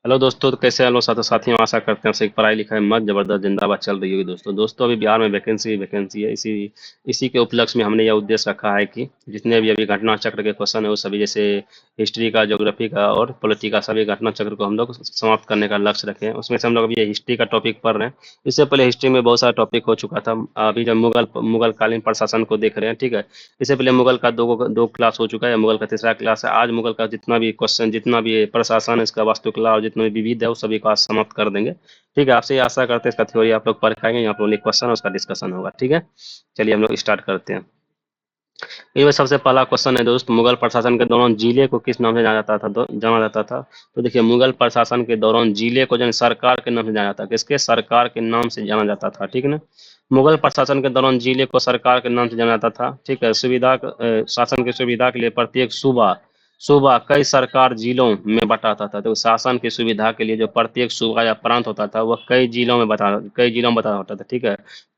Hello दोस्तों, तो कैसे हैं लोग साथों साथियों। आशा करते हैं सब पढ़ाई लिखाई मस्त जबरदस्त जिंदाबाद चल रही होगी। दोस्तों अभी बिहार में वैकेंसी है। इसी इसी के उपलक्ष्य में हमने यह उद्देश्य रखा है कि जितने भी अभी घटना चक्र के क्वेश्चन है वो सभी, जैसे हिस्ट्री का, ज्योग्राफी का और पॉलिटी का, सभी घटना चक्र को हम लोग समाप्त करने का लक्ष्य रखे हैं। उसमें से हम लोग अभी ये हिस्ट्री का टॉपिक पढ़ रहे हैं। इससे पहले हिस्ट्री में बहुत सारा टॉपिक हो चुका था। अभी जब मुगल कालीन प्रशासन को देख रहे हैं, ठीक है। इससे पहले मुगल का दो क्लास हो चुका है, मुगल का तीसरा क्लास है। आज मुगल का जितना भी क्वेश्चन, जितना भी प्रशासन, इसका वास्तुकला और जितना भी विविध है, वो सभी को आज समाप्त कर देंगे। ठीक है, आपसे ये आशा करते हैं इसका थ्योरी आप लोग पढ़ पाएंगे, यहाँ पर क्वेश्चन उसका डिस्कशन होगा। ठीक है, चलिए हम लोग स्टार्ट करते हैं। ये सबसे पहला क्वेश्चन है दोस्त, मुगल प्रशासन के दौरान जिले को किस नाम से जाना जाता था? जाना जाता था। तो देखिए, मुगल प्रशासन के दौरान जिले को जो सरकार के नाम से जाना जाता था। किसके? सरकार के नाम से जाना जाता था। ठीक है ना। मुगल प्रशासन के दौरान जिले को सरकार के नाम से जाना जाता था। ठीक है, शासन की सुविधा के लिए प्रत्येक सूबा सूबा कई सरकार जिलों में बंटाता था। तो शासन की सुविधा के लिए जो प्रत्येक सूबा या प्रांत होता था वह कई जिलों में बता होता था। ठीक है।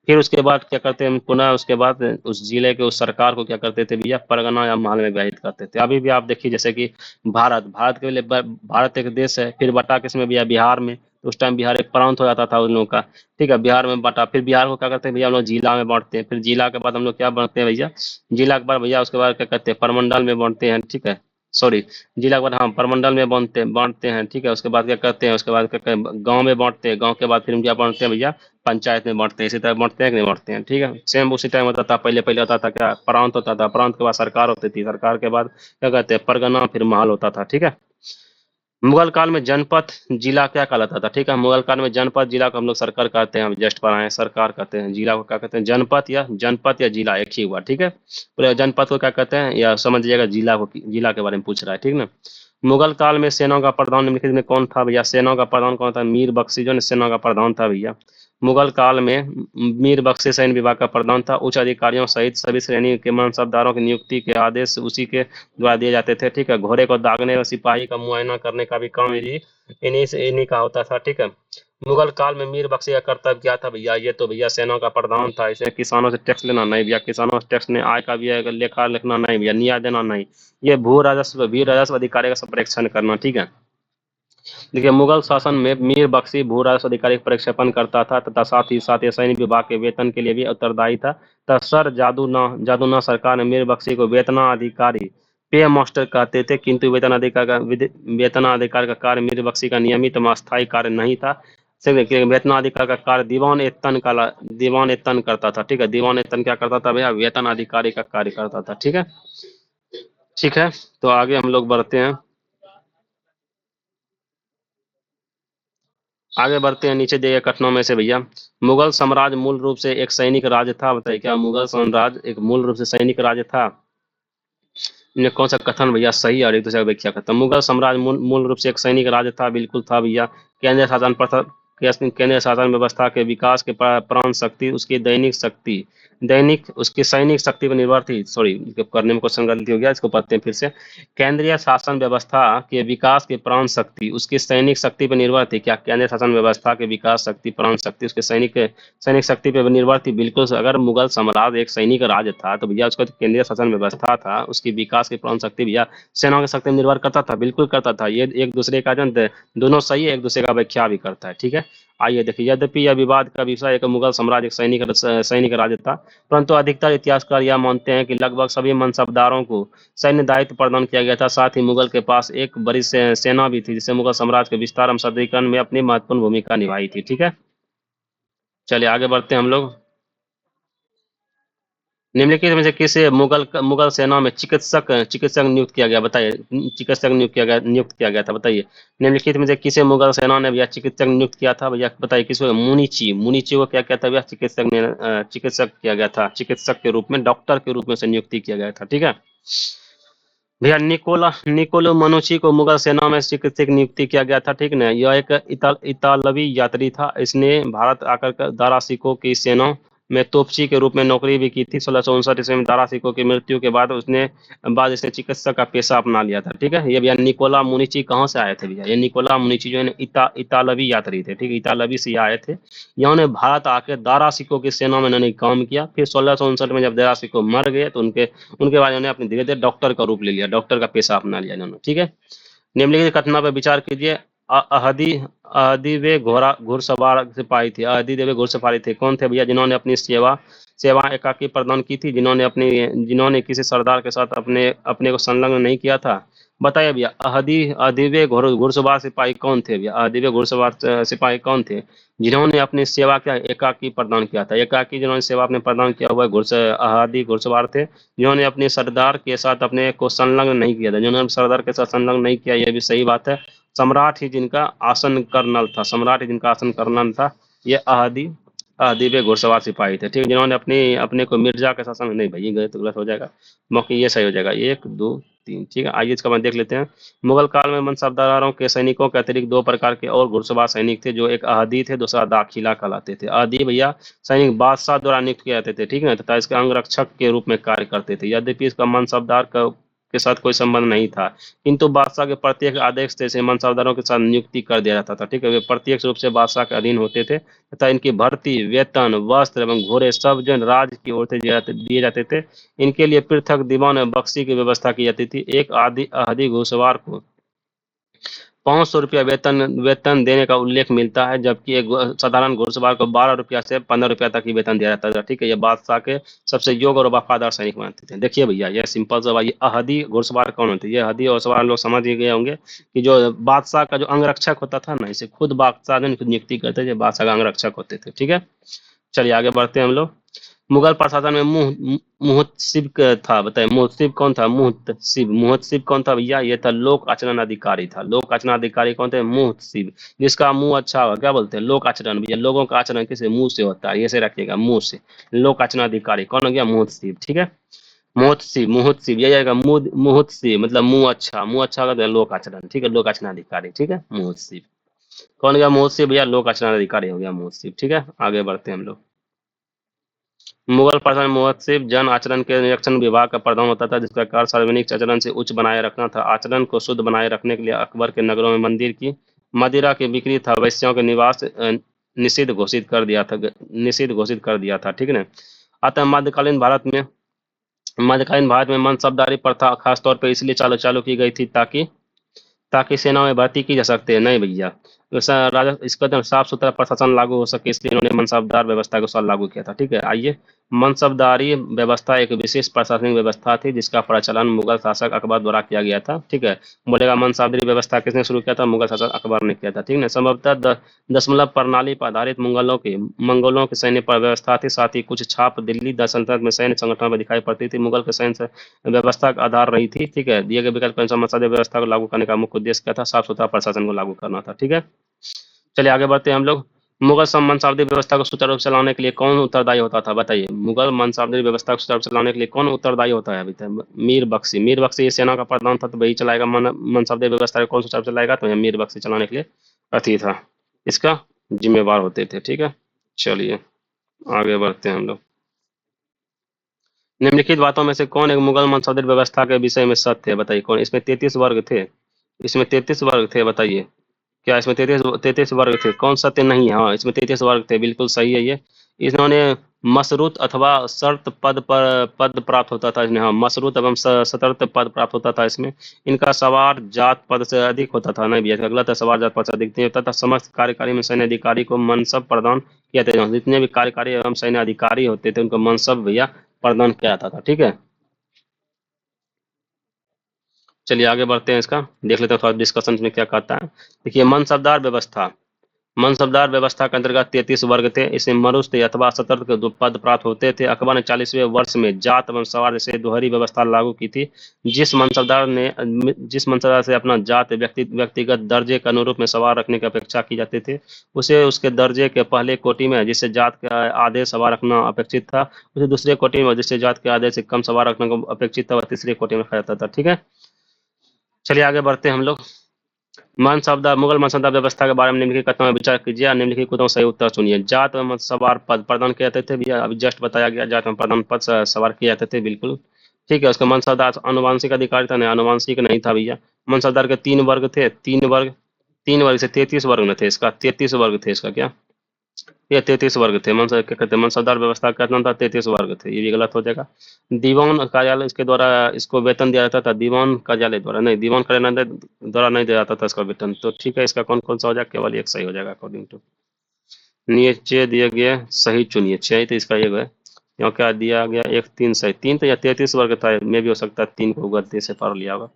फिर उसके बाद क्या करते हैं, पुनः उसके बाद उस जिले के उस सरकार को क्या करते थे भैया, परगना या महल में विभाजित करते थे। अभी भी आप देखिए, जैसे कि भारत के लिए भारत एक देश है, फिर बटा किसमें भैया? बिहार में। तो उस टाइम बिहार एक प्रांत हो जाता था उन लोगों का। ठीक है, बिहार में बटा, फिर बिहार को क्या करते हैं भैया, हम लोग जिला में बांटते हैं। फिर जिला के बाद हम लोग क्या बांटते हैं भैया? जिला के बाद भैया उसके बाद क्या करते हैं, परमंडल में बांटते हैं। ठीक है, सॉरी, जिला के बाद हाँ परमंडल में बांटते बांटते हैं। ठीक है, उसके बाद क्या करते हैं, उसके बाद क्या करते हैं, गांव में बांटते हैं। गांव के बाद फिर हम क्या बांटते हैं भैया? पंचायत में बांटते हैं। इसी तरह बांटते हैं कि नहीं बांटते हैं? ठीक है, सेम उसी टाइम होता था। पहले पहले होता था क्या, प्रांत होता था। प्रांत के बाद सरकार होती थी। सरकार के बाद क्या कहते हैं, परगना, फिर महल होता था। ठीक है। मुगल काल में जनपद जिला क्या कहलाता था? ठीक है, मुगल काल में जनपद जिला को हम लोग सरकार कहते हैं। हम जस्ट पर आए, सरकार कहते हैं। जिला को क्या कहते हैं? जनपद या जिला, एक ही हुआ। ठीक है, पूरे जनपद को क्या कहते हैं, या समझिएगा जिला को, जिला के बारे में पूछ रहा है। ठीक ना। मुगल काल में सेनाओं का प्रधान निम्नलिखित में कौन था भैया? सेनाओं का प्रधान कौन था? मीर बख्शी जो है सेना का प्रधान था भैया। मुगल काल में मीर बख्शी सैन्य विभाग का प्रधान था। उच्च अधिकारियों सहित सभी श्रेणी के मनसबदारों की नियुक्ति के आदेश उसी के द्वारा दिए जाते थे। ठीक है, घोड़े को दागने और सिपाही का मुआयना करने का भी काम इन्हीं का होता था। ठीक है। मुगल काल में मीर बख्शी का कर्तव्य क्या था भैया? ये तो भैया सेना का प्रधान था। इसने किसानों से टैक्स लेना नहीं भैया, किसानों से टैक्स ने आय का भी लेखा लिखना नहीं भैया, न्याय देना नहीं। ये भी राजस्व अधिकारी का संप्रेक्षण करना। ठीक है। देखिए, मुगल शासन में मीर बख्शी भू राजस्व अधिकारी का प्रक्षेपण करता था तथा साथ ही सैन्य विभाग के वेतन के लिए भी उत्तरदायी था। सर जादूना सरकार ने मीर बख्शी को वेतनाधिकारी, पे मास्टर कहते थे, किंतु वेतनाधिकार का कार्य मीर बख्शी का नियमित व अस्थायी कार्य नहीं था। वेतनाधिकार का कार्य दीवान एतन करता था। ठीक है, दीवान एतन क्या करता था भैया? वेतन अधिकारी का कार्य करता था। ठीक है। ठीक है, तो आगे हम लोग बढ़ते हैं। आगे बढ़ते हैं, नीचे दिए गए कथनों में से भैया, मुगल साम्राज्य मूल रूप से एक सैनिक राज्य था। बताइए, क्या मुगल साम्राज्य एक मूल रूप से सैनिक राज्य था? इनमें कौन सा कथन भैया सही और एक दूसरे का व्याख्या करता है? मुगल साम्राज्य मूल रूप से एक सैनिक राज्य था, बिल्कुल था भैया। केंद्रीय शासन प्रथा केंद्रीय शासन व्यवस्था के विकास के प्राण शक्ति उसकी दैनिक उसकी सैनिक शक्ति पर निर्भर थी। सॉरी, करने में क्वेश्चन गलती हो गया, इसको पढ़ते हैं फिर से। केंद्रीय शासन व्यवस्था के विकास के प्राण शक्ति उसकी सैनिक शक्ति पर निर्भर थी। क्या केंद्रीय शासन व्यवस्था के विकास शक्ति, प्राण शक्ति उसके सैनिक शक्ति पर निर्भर थी? बिल्कुल। अगर मुगल साम्राज्य एक सैनिक राज्य था तो भैया उसका केंद्रीय शासन व्यवस्था था, उसकी विकास की प्राण शक्ति भैया सेना की शक्ति में निर्भर करता था। बिल्कुल करता था। ये एक दूसरे का जो दोनों सही है, एक दूसरे का व्याख्या भी करता है। ठीक है। आइए देखिए, यद्यपि यह विवाद का विषय एक मुगल साम्राज्य एक सैनिक राज्य था, परंतु अधिकतर इतिहासकार यह मानते हैं कि लगभग सभी मनसबदारों को सैन्य दायित्व प्रदान किया गया था। साथ ही मुगल के पास एक बड़ी सेना भी थी, जिससे मुगल साम्राज्य के विस्तार एवं सुदृढ़ीकरण में अपनी महत्वपूर्ण भूमिका निभाई थी। ठीक है, चलिए आगे बढ़ते हैं हम लोग। निम्नलिखित में से किसे मुगल सेना में चिकित्सक चिकित्सक नियुक्त किया गया? बताइए, चिकित्सक नियुक्त किया गया था। बताइए, निम्नलिखित में से किसे मुगल सेना ने भैया चिकित्सक नियुक्त किया था भैया? बताइए किसको? मुनीची को क्या कहता है भैया? चिकित्सक किया गया था। चिकित्सक के रूप में, डॉक्टर के रूप में से नियुक्ति किया गया था। ठीक है भैया। निकोलो मनुची को मुगल सेना में चिकित्सक नियुक्ति किया गया था। ठीक ना। यह एक इतालवी यात्री था। इसने भारत आकर दारा सिकों की सेना में तोपची के रूप में नौकरी भी की थी। 1659 ईस्वी में दारा सिकों की मृत्यु के बाद इसने चिकित्सक का पेशा अपना लिया था। ठीक है। ये भैया निकोला मुनिची कहाँ से आए थे भैया? ये निकोला मुनिची जो है इतालवी यात्री थे। ठीक है, इतालवी से आए थे। इन्होंने भारत आकर दारा सिकों की सेना में इन्होंने काम किया। फिर 1659 में जब दारा सिकों मर गए तो उनके बाद उन्होंने अपने धीरे धीरे डॉक्टर का रूप ले लिया, डॉक्टर का पेशा अपना लिया इन्होंने। ठीक है। निम्नलिखित घटना पर विचार कीजिए। अहदी अहदी वे घुड़सवार सिपाही थे। अहदी वे घुड़सवारी थे, कौन थे भैया? जिन्होंने अपनी सेवा सेवा एकाकी प्रदान की थी, जिन्होंने किसी सरदार के साथ अपने अपने को संलग्न नहीं किया था। बताइए भैया, अहदीवे घुड़सवार सिपाही कौन थे भैया? अहदीवे घुड़सवार सिपाही कौन थे जिन्होंने अपनी सेवा क्या एकाकी प्रदान किया था? एकाकी जिन्होंने सेवा अपने प्रदान किया हुआ अहदी घुड़सवार थे, जिन्होंने अपने सरदार के साथ अपने को संलग्न नहीं किया था। जिन्होंने सरदार के साथ संलग्न नहीं किया, यह भी सही बात है। सम्राट ही जिनका आसन कर्नल था, सम्राट ही जिनका आसन कर्नल था, ये अहदीवे घुड़सवार सिपाही थे। ठीक है, जिन्होंने अपने अपने को मिर्जा के शासन नहीं भाई, ये गलत हो जाएगा, मौके ये सही हो जाएगा। 1 2 3। ठीक है, आइए इसका मैं देख लेते हैं। मुगल काल में मनसबदारों के सैनिकों के अतिरिक्त 2 प्रकार के और घुड़सवार सैनिक थे, जो एक अहदी थे, दूसरा दाखिला कहलाते थे। अहदी भैया सैनिक बादशाह द्वारा नियुक्त किए जाते थे, ठीक है, तथा इसके अंगरक्षक के रूप में कार्य करते थे। यद्यपि इसका मनसबदार के साथ कोई संबंध नहीं था, किंतु बादशाह के प्रत्येक आदेश से मनसबदारों के साथ नियुक्ति कर दिया जाता था। ठीक है, वे प्रत्यक्ष रूप से बादशाह के अधीन होते थे तथा इनकी भर्ती, वेतन, वस्त्र एवं घोड़े सब जो राज्य की ओर से दिए जाते थे। इनके लिए पृथक दीवान और बख्शी की व्यवस्था की जाती थी। एक अहदी घुड़सवार को 500 रुपया वेतन वेतन देने का उल्लेख मिलता है, जबकि एक साधारण घुड़सवार को 12 रुपया से 15 रुपया तक ही वेतन दिया जाता था। ठीक है, ये बादशाह के सबसे योग्य और वफादार सैनिक मानते थे। देखिए भैया, यह सिंपल सा ये अहदी घुड़सवार कौन होते? ये अहदी घुड़सवार लोग समझ ही गए होंगे कि जो बादशाह का जो अंगरक्षक होता था ना, इसे खुद बादशाह ने नियुक्ति करते थे, बादशाह का अंगरक्षक होते थे। ठीक है, चलिए आगे बढ़ते हैं हम लोग। मुगल प्रशासन में मुहतसिब था। बताइए, मुहतसिब कौन था? मुहतसिब कौन था भैया? ये था लोक आचरण अधिकारी था। लोक आचरण अधिकारी कौन थे? मुहतसिब, जिसका मुंह अच्छा होगा, क्या बोलते हैं? लोक आचरण। भैया लोगों का आचरण किसे? मुंह से होता है, ये से रखिएगा, मुंह से। लोक आचरण अधिकारी कौन हो गया? मुहतसिब। ठीक है, मुहतसिब ये जाएगा। मुहतसिब मतलब मुंह अच्छा होगा तो लोक आचरण। ठीक है, लोक आचरण अधिकारी। ठीक है, मुहतसिब कौन गया? मुहतसिब भैया लोक आचरण अधिकारी हो गया मुहतसिब। ठीक है, आगे बढ़ते हैं हम लोग। मुगल प्रशासन मुहतसिब जन आचरण के निरीक्षण विभाग का प्रधान होता था, जिसका कार्य सार्वजनिक आचरण से उच्च बनाए रखना था। आचरण को शुद्ध बनाए रखने के लिए अकबर के नगरों में मदिरा की बिक्री था वैश्यों के निवास निषिद्ध घोषित कर दिया था। ठीक है ना। अतः मध्यकालीन भारत में मनसबदारी प्रथा खासतौर पर इसलिए चालू की गई थी ताकि सेना में भर्ती की जा सकती है। नहीं भैया, वैसा राजा इसका एकदम साफ सुथरा प्रशासन लागू हो सके, इसलिए इन्होंने मनसबदार व्यवस्था को साल लागू किया था। ठीक है, आइए। मनसबदारी व्यवस्था एक विशेष प्रशासनिक व्यवस्था थी, जिसका प्रचलन मुगल शासक अकबर द्वारा किया गया था। ठीक है, बोलेगा मनसबदारी व्यवस्था किसने शुरू किया था? मुगल शासक अकबर ने किया था। ठीक है, संभवतः दशमलव प्रणाली पर आधारित मंगलों की सैन्य पर व्यवस्था थी। साथ ही कुछ छाप दिल्ली सल्तनत में सैन्य संगठनों में दिखाई पड़ती थी। मुगल के सैन्य व्यवस्था का आधार रही थी। ठीक है, दिए गए विकल्प के अनुसार मसौदे व्यवस्था को लागू करने का मुख्य उद्देश्य क्या था? साफ सुथरा प्रशासन को लागू करना था। ठीक है, चलिए आगे बढ़ते हैं हम लोग। मुगल मनसाबदारी व्यवस्था को सुचारू रूप से चलाने के लिए कौन उत्तरदायी होता था? बताइए, मुगल मनसाबदारी व्यवस्था को सुचारू रूप से चलाने के लिए कौन उत्तरदायी होता है? अभी मीर बख्शी ये सेना का प्रधान था, तो वही चलाएगा मनसाबदारी व्यवस्था को। कौन सुचारू रूप से चलाएगा? तो मीर बख्शी चलाने के लिए अति था, इसका जिम्मेवार होते थे। ठीक है, चलिए आगे बढ़ते हैं हम लोग। निम्नलिखित बातों में से कौन एक मुगल मनसाबदारी व्यवस्था के विषय में सत्य है? बताइए कौन? इसमें 33 वर्ग थे, इसमें 33 वर्ग थे। बताइए, क्या इसमें 33 वर्ग थे? कौन सत्य नहीं है? हाँ, इसमें 33 वर्ग थे, बिल्कुल सही है ये। इन्होंने मशरूत अथवा शर्त पद प्राप्त होता था इसमें। हाँ, मशरूत एवं शर्त पद प्राप्त होता था इसमें। इनका सवार जात पद से अधिक होता था। नहीं भैया, गलत है, सवार जात पद से अधिक नहीं होता था। समस्त कार्यकारी में सैन्य अधिकारी को मनसब प्रदान किया था। जितने भी कार्यकारी एवं सैन्य अधिकारी होते थे, उनको मनसब भैया प्रदान किया जाता था। ठीक है, चलिए आगे बढ़ते हैं, इसका देख लेते हैं थोड़ा डिस्कशन में क्या कहता है। देखिए, मनसबदार व्यवस्था के अंतर्गत 33 वर्ग थे। इसमें मरुस्त अथवा सतर्क के दो पद प्राप्त होते थे। अकबर ने 40वें वर्ष में जात एवं सवार जैसे दोहरी व्यवस्था लागू की थी। जिस मनसबदार से अपना जात व्यक्तिगत दर्जे के अनुरूप में सवार रखने की अपेक्षा की जाती थी, उसे उसके दर्जे के पहले कोटि में जिससे जात का आदेश सवार रखना अपेक्षित था, उसे दूसरे कोटि में जिससे जात के आदेश से कम सवार रखने को अपेक्षित था, वह तीसरे कोटि में रखा जाता था। ठीक है, चलिए आगे बढ़ते हैं हम लोग। मुगल मनसबदार व्यवस्था के बारे में निम्नलिखित कथनों में विचार कीजिए और निम्नलिखित कथनों सही उत्तर सुनिए। जात एवं सवार पद प्रदान किए जाते थे भैया, अभी जस्ट बताया गया, जात एवं प्रदान पद सवार किए जाते थे, बिल्कुल ठीक है। उसका मनसबदार आनुवंशिक अधिकारी था? नहीं, आनुवंशिक नहीं था भैया। मनसबदार के 3 वर्ग थे, 3 वर्ग से 33 वर्ग में थे। इसका 33 वर्ग थे इसका। क्या ये 33 वर्ग थे। क्या कहते हैं, मनसबदार व्यवस्था का कितना था, 33 वर्ग थे। ये भी गलत हो जाएगा। दीवान कार्यालय इसके द्वारा इसको वेतन दिया जाता था, दीवान कार्यालय द्वारा नहीं, दीवान कार्यालय द्वारा नहीं दिया जाता था इसका वेतन। तो ठीक है, इसका कौन कौन सा हो जाएगा, केवल एक सही हो जाएगा अकॉर्डिंग टू। नीचे दिए गए सही चुनिए, 6 तो इसका एक है। यहाँ क्या दिया गया, एक 3 सही, 3 तो या 33 वर्ग था, में भी हो सकता है 3 को गलती से पढ़ लिया होगा।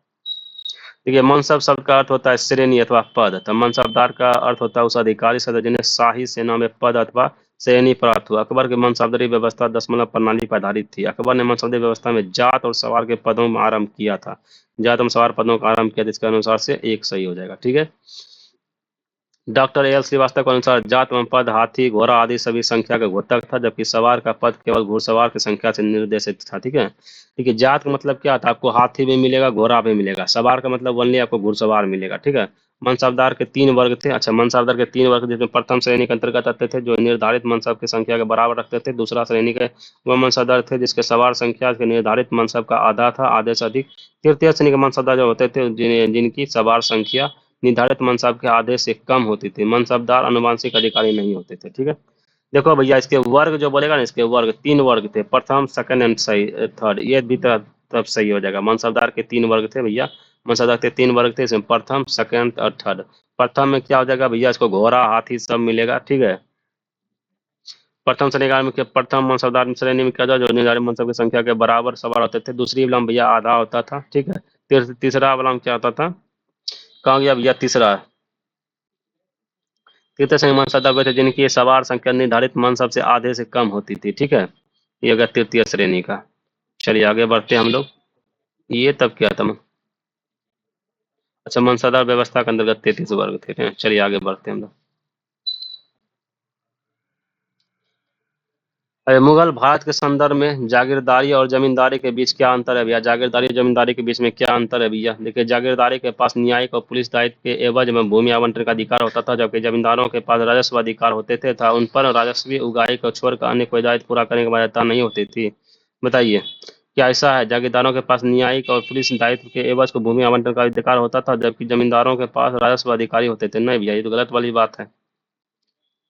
देखिए, मनसब शब्द का अर्थ होता है श्रेणी अथवा पद। तो मनसबदार का अर्थ होता है उस अधिकारी सदस्य जिन्हें शाही सेना में पद अथवा श्रेणी प्राप्त हुआ। अकबर की मनसबदारी व्यवस्था दशमलव प्रणाली पर आधारित थी। अकबर ने मनसबदारी व्यवस्था में जात और सवार के पदों में आरंभ किया था। जात और सवार पदों का आरंभ किया, जिसके अनुसार से एक सही हो जाएगा। ठीक है। डॉक्टर एल श्रीवास्तव के अनुसार जात एवं पद हाथी घोड़ा आदि सभी संख्या का घोतक था, जबकि सवार का पद केवल घुड़सवार की संख्या से निर्देशित था। ठीक है। देखिए, जात का मतलब क्या था, आपको हाथी भी मिलेगा, घोड़ा भी मिलेगा। सवार का मतलब ओनली आपको घुड़सवार मिलेगा। ठीक है। मनसबदार के 3 वर्ग थे। अच्छा, मनसबदार के 3 वर्ग, जिसमें प्रथम श्रेणी के अंतर्गत आते थे जो निर्धारित मनसब की संख्या के बराबर रखते थे। दूसरा श्रेणी के वह मनसबदार थे जिसके सवार संख्या के निर्धारित मनसब का आधा था, आधे से अधिक। तृतीय श्रेणी के मनसबदार जो होते थे जिनकी सवार संख्या निर्धारित मनसब के आधे से कम होती थी। मनसबदार अनुवांशिक अधिकारी नहीं होते थे। ठीक है। देखो भैया, इसके वर्ग जो बोलेगा ना, इसके वर्ग 3 वर्ग थे, प्रथम सेकंड एंड सही थर्ड, ये भी तब सही हो जाएगा। मनसबदार के 3 वर्ग थे भैया, मनसबदार के 3 वर्ग थे, इसमें प्रथम सेकंड और थर्ड। प्रथम में क्या हो जाएगा भैया, इसको घोड़ा हाथी सब मिलेगा। ठीक है। प्रथम श्रेणी में प्रथम मनसबदार श्रेणी में क्या था, जो निर्धारित मनसब की संख्या के बराबर सवार होते थे। दूसरी वाला में भैया आधा होता था। ठीक है। तीसरा वाला में क्या होता था, कहाँ गया भैया तीसरा, तृतीय श्रेणी मनसब वे थे जिनकी सवार संख्या निर्धारित मनसब से आधे से कम होती थी। ठीक है। ये हो गया तृतीय श्रेणी का। चलिए आगे बढ़ते हैं हम लोग। ये तब क्या था, अच्छा, मनसबदार व्यवस्था के अंतर्गत 33 वर्ग थे। चलिए आगे बढ़ते हैं हम लोग। मुगल भारत के संदर्भ में जागीरदारी और जमींदारी के बीच क्या अंतर है भैया, जागीरदारी और जमींदारी के बीच में क्या अंतर है भैया। देखिए, जागीरदारी के पास न्यायिक और पुलिस दायित्व के एवज में भूमि आवंटन का अधिकार होता था, जबकि जमींदारों के पास राजस्व अधिकार होते थे था उन पर राजस्वी उगाही को छोड़कर अन्य कोई दायित्व पूरा करने की बाध्यता नहीं होती थी। बताइए, क्या ऐसा है, जागीरदारों के पास न्यायिक और पुलिस दायित्व के एवज को भूमि आवंटन का अधिकार होता था, जबकि जमींदारों के पास राजस्व अधिकारी होते थे। नहीं भैया, ये तो गलत वाली बात है।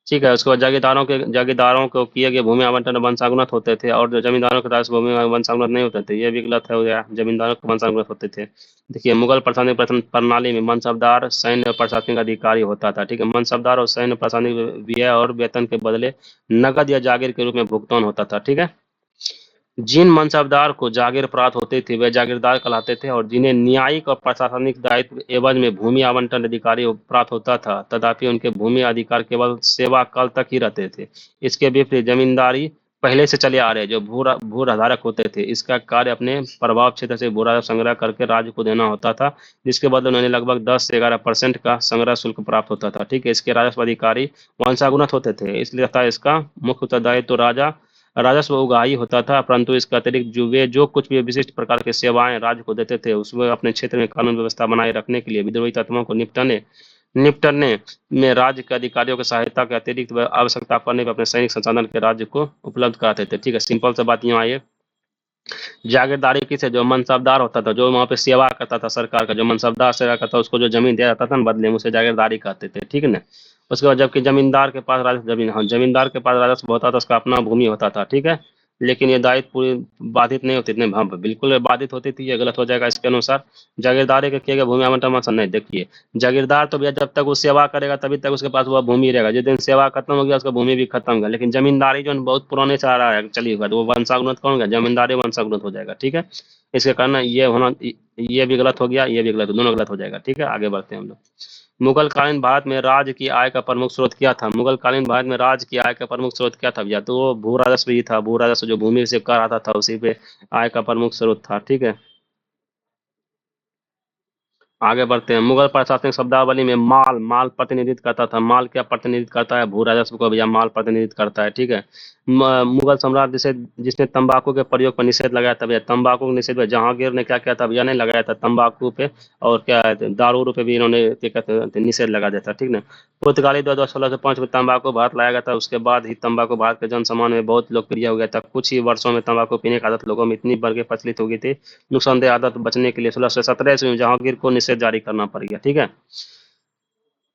ठीक है। उसके बाद जागीरदारों को किए गए भूमि आवंटन वंशानुगत होते थे, और जो जमींदारों के राजस्व भूमि वंशानुगत नहीं होते थे। ये भी गलत है हो गया, जमींदारों को वंशानुगत होते थे। देखिए, मुगल प्रशासनिक प्रणाली में मनसबदार सैन्य प्रशासनिक अधिकारी होता था। ठीक है। मनसबदार और सैन्य प्रशासनिक व्यय और वेतन के बदले नकद या जागीर के रूप में भुगतान होता था। ठीक है। जिन मनसबदार को जागीर प्राप्त होती थी वे जागीरदार कहलाते थे, और जिन्हें न्यायिक और प्रशासनिक दायित्व एवज में भूमि आवंटन अधिकारी प्राप्त होता था, तथापि उनके भूमि अधिकार केवल सेवा काल तक ही रहते थे। इसके विपरीत जमींदारी पहले से चले आ रहे जो भू आधारक होते थे, इसका कार्य अपने प्रभाव क्षेत्र से भू राजस्व संग्रह करके राज्य को देना होता था, जिसके बदले उन्हें लगभग 10 से 11% का संग्रह शुल्क प्राप्त होता था। ठीक है। इसके राजस्व अधिकारी वंशानुगत होते थे, इसलिए था इसका मुख्य उत्तरदायित्व तो राजस्व उगाही होता था, परंतु इसके अतिरिक्त जो कुछ भी विशिष्ट प्रकार की सेवाएं राज्य को देते थे, उसमें अपने क्षेत्र में कानून व्यवस्था बनाए रखने के लिए विद्रोही तत्वों को निपटने में राज्य के अधिकारियों की सहायता के अतिरिक्त वह आवश्यकता पड़ने पर अपने सैनिक संसाधन के राज्य को उपलब्ध कराते थे। ठीक है। सिंपल सा बात यहाँ आई है। जागीरदारी किसे, जो मनसबदार होता था, जो वहाँ पे सेवा करता था सरकार का, जो मनसबदार सेवा करता था, उसको जो जमीन दिया जाता था ना बदले में, उसे जागीरदारी कहते थे। ठीक है ना। उसके बाद जबकि जमींदार के पास राजस्व जमीन, हाँ, जमींदार के पास राजस्व होता था, उसका अपना भूमि होता था। ठीक है। लेकिन ये दायित्व पूरी बाधित नहीं होती थी। हाँ, बिल्कुल बाधित होती थी, ये गलत हो जाएगा इसके अनुसार। जागीरदारी के किए गए भूमि आवंटन में नहीं। देखिए, जागीरदार तो भैया जब तक वो सेवा करेगा तभी तक उसके पास वह भूमि रहेगा, जिस दिन सेवा खत्म हो गया उसका भूमि भी खत्म होगा। लेकिन जमींदारी जो है बहुत पुराने से आ रहा है चलिए हुआ, तो वो वंशानुगत कौन होगा, जमींदारी वंशानुगत हो जाएगा। ठीक है। इसके कारण ये भी गलत हो गया, ये भी गलत, दोनों गलत हो जाएगा। ठीक है। आगे बढ़ते हैं हम लोग। मुगल कालीन भारत में राज्य की आय का प्रमुख स्रोत क्या था, मुगल कालीन भारत में राज्य की आय का प्रमुख स्रोत क्या था भैया, तो वो भू राजस्व ही था। भू राजस्व जो भूमि से कर आता था उसी पे आय का प्रमुख स्रोत था। ठीक है। आगे बढ़ते हैं। मुगल प्रशासनिक शब्दावली में माल माल प्रतिनिधित्व करता था। माल क्या प्रतिनिधित्व करता है, भू राजस्व को भैया माल प्रतिनिधित्व करता है। ठीक है। मुगल सम्राट जिसने तंबाकू के प्रयोग पर निषेध लगाया था भैया, तंबाकू के निषेध में जहांगीर ने क्या किया था भैया, नहीं लगाया था तंबाकू पे, और क्या है, दारू पे भी इन्होंने क्या कहते हैं निषेध लगा दिया था। ठीक ना। पुर्तगाली द्वारा 1605 में तंबाकू भारत लाया गया था। उसके बाद ही तंबाकू भारत के जन सामान्य में बहुत लोकप्रिय हो गया था। कुछ ही वर्षों में तंबाकू पीने की आदत लोगों में इतनी बढ़ के प्रचलित हो गई थी, नुकसानदेह आदत बचने के लिए 1617 में जहांगीर को निषेध जारी करना पड़ गया। ठीक है।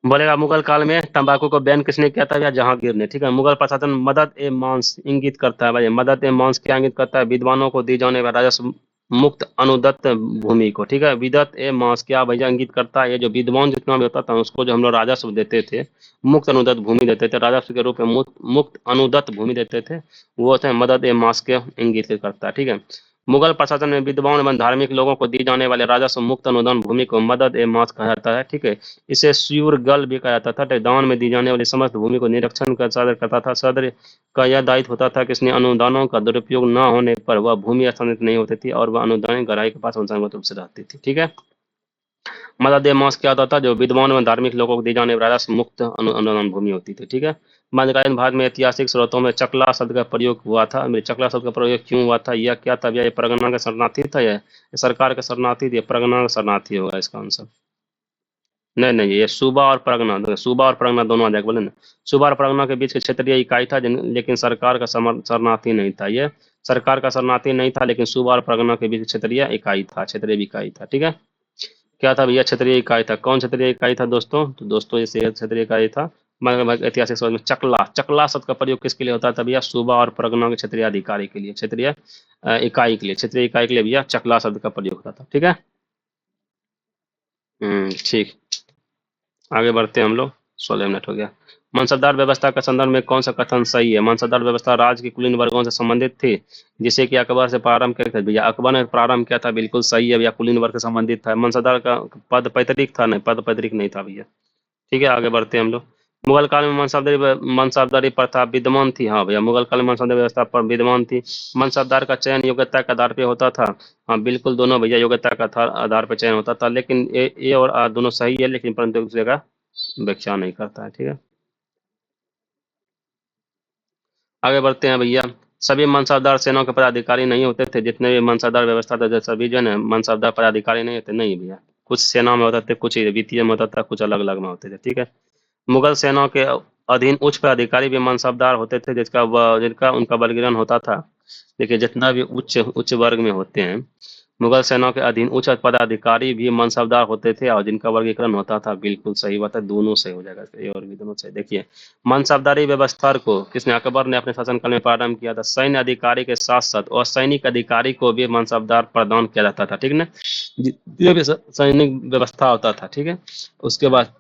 बोलेगा मुगल काल में तंबाकू को बैन किसने किया था? या जहांगीर ने। ठीक है। मुगल प्रशासन मदद ए मांस इंगित करता है भाई। मदद ए मांस क्या इंगित करता है? विद्वानों को दी जाने वाला राजस्व मुक्त अनुदत्त भूमि को। ठीक है। विदत ए मांस क्या भैया इंगित करता है? ये जो विद्वान जितना भी होता था उसको जो हम लोग राजस्व देते थे, मुक्त अनुदत्त भूमि देते थे, राजस्व के रूप में मुक्त अनुदत्त भूमि देते थे, वो होते हैं मदद ए मांस के इंगित करता है। ठीक है। मुगल प्रशासन में विद्वान एवं धार्मिक लोगों को दी जाने वाले राजस्व मुक्त अनुदान भूमि को मदद ए मांस कहा जाता है। ठीक है। इसे सूरगल भी कहा जाता था। तो दान में दी जाने वाली समस्त भूमि को निरीक्षण कर सदर करता था। सदर का यह दायित्व होता था कि इसने अनुदानों का दुरुपयोग न होने पर वह भूमि हस्तांतरित नहीं होती थी और वह अनुदान गराई के पास वंशानुगत रूप से रहती थी। ठीक है। मदद ए मास क्या होता था? जो विद्वान एवं धार्मिक लोगों को दी जाने वाली राजस्व मुक्त अनुदान भूमि होती थी। ठीक है। मध्यकालीन भारत में ऐतिहासिक स्रोतों में चकला शब्द का प्रयोग हुआ था। चकला शब्द का प्रयोग क्यों हुआ था? यह क्या था? ये परगना का शरणार्थी था या सरकार का शरणार्थी थी? परगना का शरणार्थी होगा इसका आंसर। नहीं नहीं, ये सूबा और परगना, देखो सूबा और परगना दोनों आ जाएगा बोले ना। सूबा और परगना के बीच के क्षेत्रीय इकाई था लेकिन सरकार का शरणार्थी नहीं था। ये सरकार का शरणार्थी नहीं था लेकिन सूबा और परगना के बीच क्षेत्रीय इकाई था, क्षेत्रीय इकाई था। ठीक है। क्या था भैया? क्षेत्रीय इकाई था। कौन क्षेत्रीय इकाई था दोस्तों? तो दोस्तों ये क्षेत्रीय इकाई था। मगर ऐतिहासिक शब्द में चकला, चकला शब्द का प्रयोग किसके लिए होता था भैया? सूबा और परगना के क्षेत्रीय अधिकारी के लिए, क्षेत्रीय इकाई के लिए, क्षेत्रीय इकाई के लिए भैया चकला शब्द का प्रयोग होता था। ठीक है। ठीक। आगे बढ़ते हैं हम लोग। 16 मिनट हो गया। मानसबदार व्यवस्था का संदर्भ में कौन सा कथन सही है? मानसबदार व्यवस्था राज्य की कुलीन वर्गों से संबंधित थी जिसे कि अकबर से प्रारंभ किया था। भैया अकबर ने प्रारंभ किया था, बिल्कुल सही है भैया। कुलीन वर्ग से संबंधित था। मानसबदार का पद पैतृक था? नहीं, पद पैतृक नहीं था भैया। ठीक है। आगे बढ़ते हैं हम लोग। मुगल काल में मनसबदारी प्रथा विद्यमान थी। हाँ भैया, मुगल काल में मनसबदारी व्यवस्था पर विद्यमान थी। मनसबदार का चयन योग्यता के आधार पे होता था। हाँ बिल्कुल, दोनों भैया योग्यता का आधार पर चयन होता था। लेकिन ए और आ दोनों सही है, लेकिन परंतु एक दूसरे का व्याख्या नहीं करता है। ठीक है। आगे बढ़ते हैं भैया। सभी मनसबदार सेनाओं के पदाधिकारी नहीं होते थे। जितने भी मनसबदार व्यवस्था थे सभी जो है मनसबदार पदाधिकारी नहीं होते, नहीं भैया। कुछ सेना में होते थे, कुछ वित्तीय में होता था, कुछ अलग अलग में होते थे। ठीक है। मुगल सेनाओं के अधीन उच्च पदाधिकारी भी मनसबदार होते थे जिनका उनका वर्गीकरण होता था। देखिए जितना भी उच्च उच्च वर्ग में होते हैं, मुगल सेना के अधीन उच्च पदाधिकारी भी मनसबदार होते थे और जिनका वर्गीकरण होता था। बिल्कुल सही बात है, दोनों सही हो जाएगा, ये और भी दोनों सही। देखिए मनसबदारी व्यवस्था को किसने? अकबर ने अपने शासनकाल में प्रारंभ किया था। सैन्य अधिकारी के साथ साथ असैनिक अधिकारी को भी मनसबदार प्रदान किया जाता था। ठीक है ना। ये भी सैनिक व्यवस्था होता था। ठीक है। उसके बाद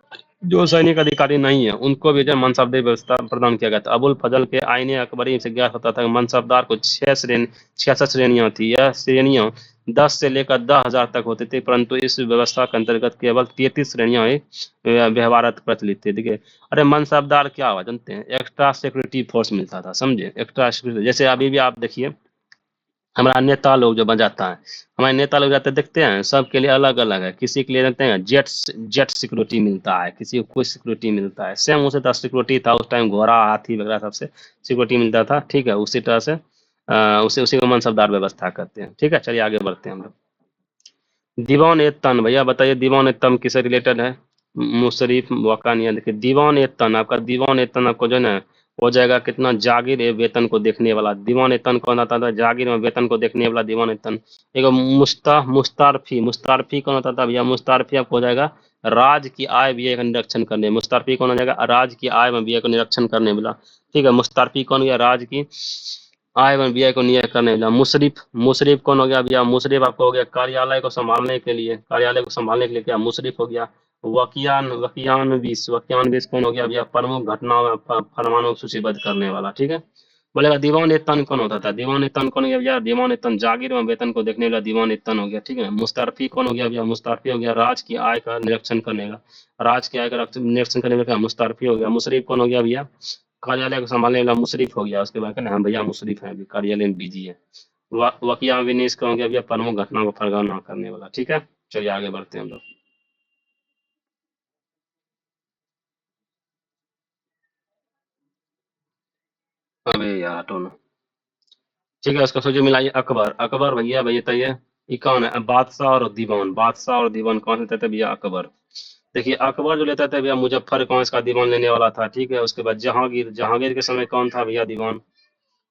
जो सैनिक अधिकारी नहीं है उनको भी जो मनसबदारी व्यवस्था प्रदान किया गया था। अबुल फजल के आईने अकबरी से ज्ञात होता था कि मनसबदार को 66 श्रेणियां थी। यह श्रेणियां 10 से लेकर 10,000 तक होती थी, परंतु इस व्यवस्था के अंतर्गत केवल 33 श्रेणियां ही व्यवहारत प्रचलित थी। देखिए अरे मनसबदार क्या हुआ जानते हैं? एक्स्ट्रा सिक्योरिटी फोर्स मिलता था, समझे? एक्स्ट्रा सिक्योरिटी, जैसे अभी भी आप देखिए हमारा नेता लोग जो बन जाता है, हमारे नेता लोग जाते देखते हैं, सबके लिए अलग अलग है। किसी के लिए जानते हैं जेट जेट सिक्योरिटी मिलता है, किसी को कुछ सिक्योरिटी मिलता है। सेम उसी तरह सिक्योरिटी था उस टाइम, घोड़ा हाथी वगैरह सबसे सिक्योरिटी मिलता था। ठीक है। उसी तरह से उसी उसी को मनसबदार व्यवस्था करते हैं। ठीक है। चलिए आगे बढ़ते हैं हम लोग। दीवान ए तन, भैया बताइए दीवान ए तन किससे रिलेटेड है? मुशरीफ वाकानिया। देखिए दीवान ए तन, आपका दीवान ए तन आपको जो है ना हो जाएगा कितना? जागीर ए वेतन को देखने वाला। दीवान ए तन कौन आता था? जागीर में वेतन को देखने वाला दीवान ए तन। एक मुस्तारफी, मुस्तारफी कौन होता था भैया? मुस्तारफी आपको हो जाएगा राज की आय व्यय का निरीक्षण करने। मुस्तारफी कौन हो जाएगा? राज की आय में व्यय को निरीक्षण करने वाला। ठीक है। मुस्तारफी कौन गया? राज की आय एवं व्यय को नियत करने वाला। मुशरिफ, मुशरिफ कौन हो गया भैया? मुशरिफ आपको हो गया कार्यालय को संभालने के लिए, कार्यालय को संभालने के लिए क्या मुशरिफ हो गया। वकियान बीस कौन हो गया भैया? प्रमुख घटनाओं फरमानों को सूचीबद्ध करने वाला। ठीक है। बोलेगा दीवान ए तन कौन होता था? दीवान ए तन कौन हो गया भैया? दीवान ए तन जागीर एवं वेतन को देखने वाला दीवान ए तन हो गया। ठीक है। मुस्तारफी कौन हो गया भैया? मुस्तारफी हो गया राज की आय का निरीक्षण करने का, राज की आय का निरीक्षण करने का मुस्तारफी हो गया। मुशरिफ कौन हो गया भैया? कार्यालय को संभालने वाला मुशरिफ हो गया। उसके बाद कहना हम भैया मुशरिफ हैं, अभी कार्यालय में बिजी है। वकिया विनीश का हो गया भैया प्रमुख घटना को फरगाना करने वाला। ठीक है। चलिए आगे बढ़ते हैं हम लोग। अबे यार हटो ना। ठीक है। उसका सोचिए मिलाइए। अकबर, अकबर भैया भैया बताइए ये कौन है? बादशाह और दीवान, बादशाह और दीवान कौन लेते थे भैया? अकबर। देखिए अकबर जो लेता था भैया मुजफ्फर कौन इसका दीवान लेने वाला था। ठीक है। उसके बाद जहांगीर, जहांगीर के समय कौन था भैया दीवान?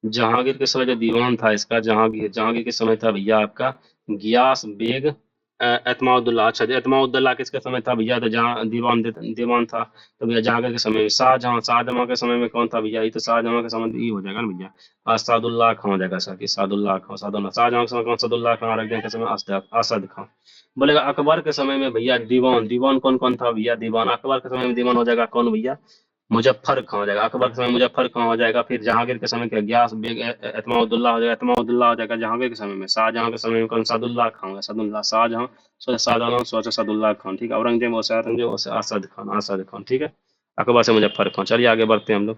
जहांगीर के समय जो दीवान था इसका, जहांगीर, जहांगीर के समय था भैया आपका गियास बेग एतमाउद्दौला। अच्छा, एतमाउद्दौला किसके समय था भैया? तो जहाँ दीवान था। तो भैया जहांगीर के समय में। शाहजहां, शाहजहां के समय में कौन था भैया? ये तो शाहजहां के समय ये हो जाएगा ना भैया। सादुल्ला खां हो जाएगा सर, कि सादुल्ला खां, सादुल्ला। शाहजहां के समय कौन? सादुल्ला खां। रख के समय असद खां। बोलेगा अकबर के समय में भैया दीवान, दीवान कौन कौन था भैया? दीवान अकबर के समय में दीवान हो जाएगा कौन भैया? मुजफ्फर खां हो जाएगा। अकबर के समय मुजफ्फर खां हो जाएगा। फिर जहांगीर के समय क्या? गयास बेग एतमाउद्दौला हो जाएगा। एतमाउद्दौला हो जाएगा जहांगीर के समय में। शाहजहां के समय में कौन? सादुल्ला खां होगा। सादुल्ला, शाहजहां सोचा शाहजहां, सोचा सादुल्ला खान। ठीक है। औरंगजेब हो से औरंगजेब हो से असद खान, असद खान। ठीक है। अकबर से मुजफ्फर खान। चलिए आगे बढ़ते हैं हम लोग।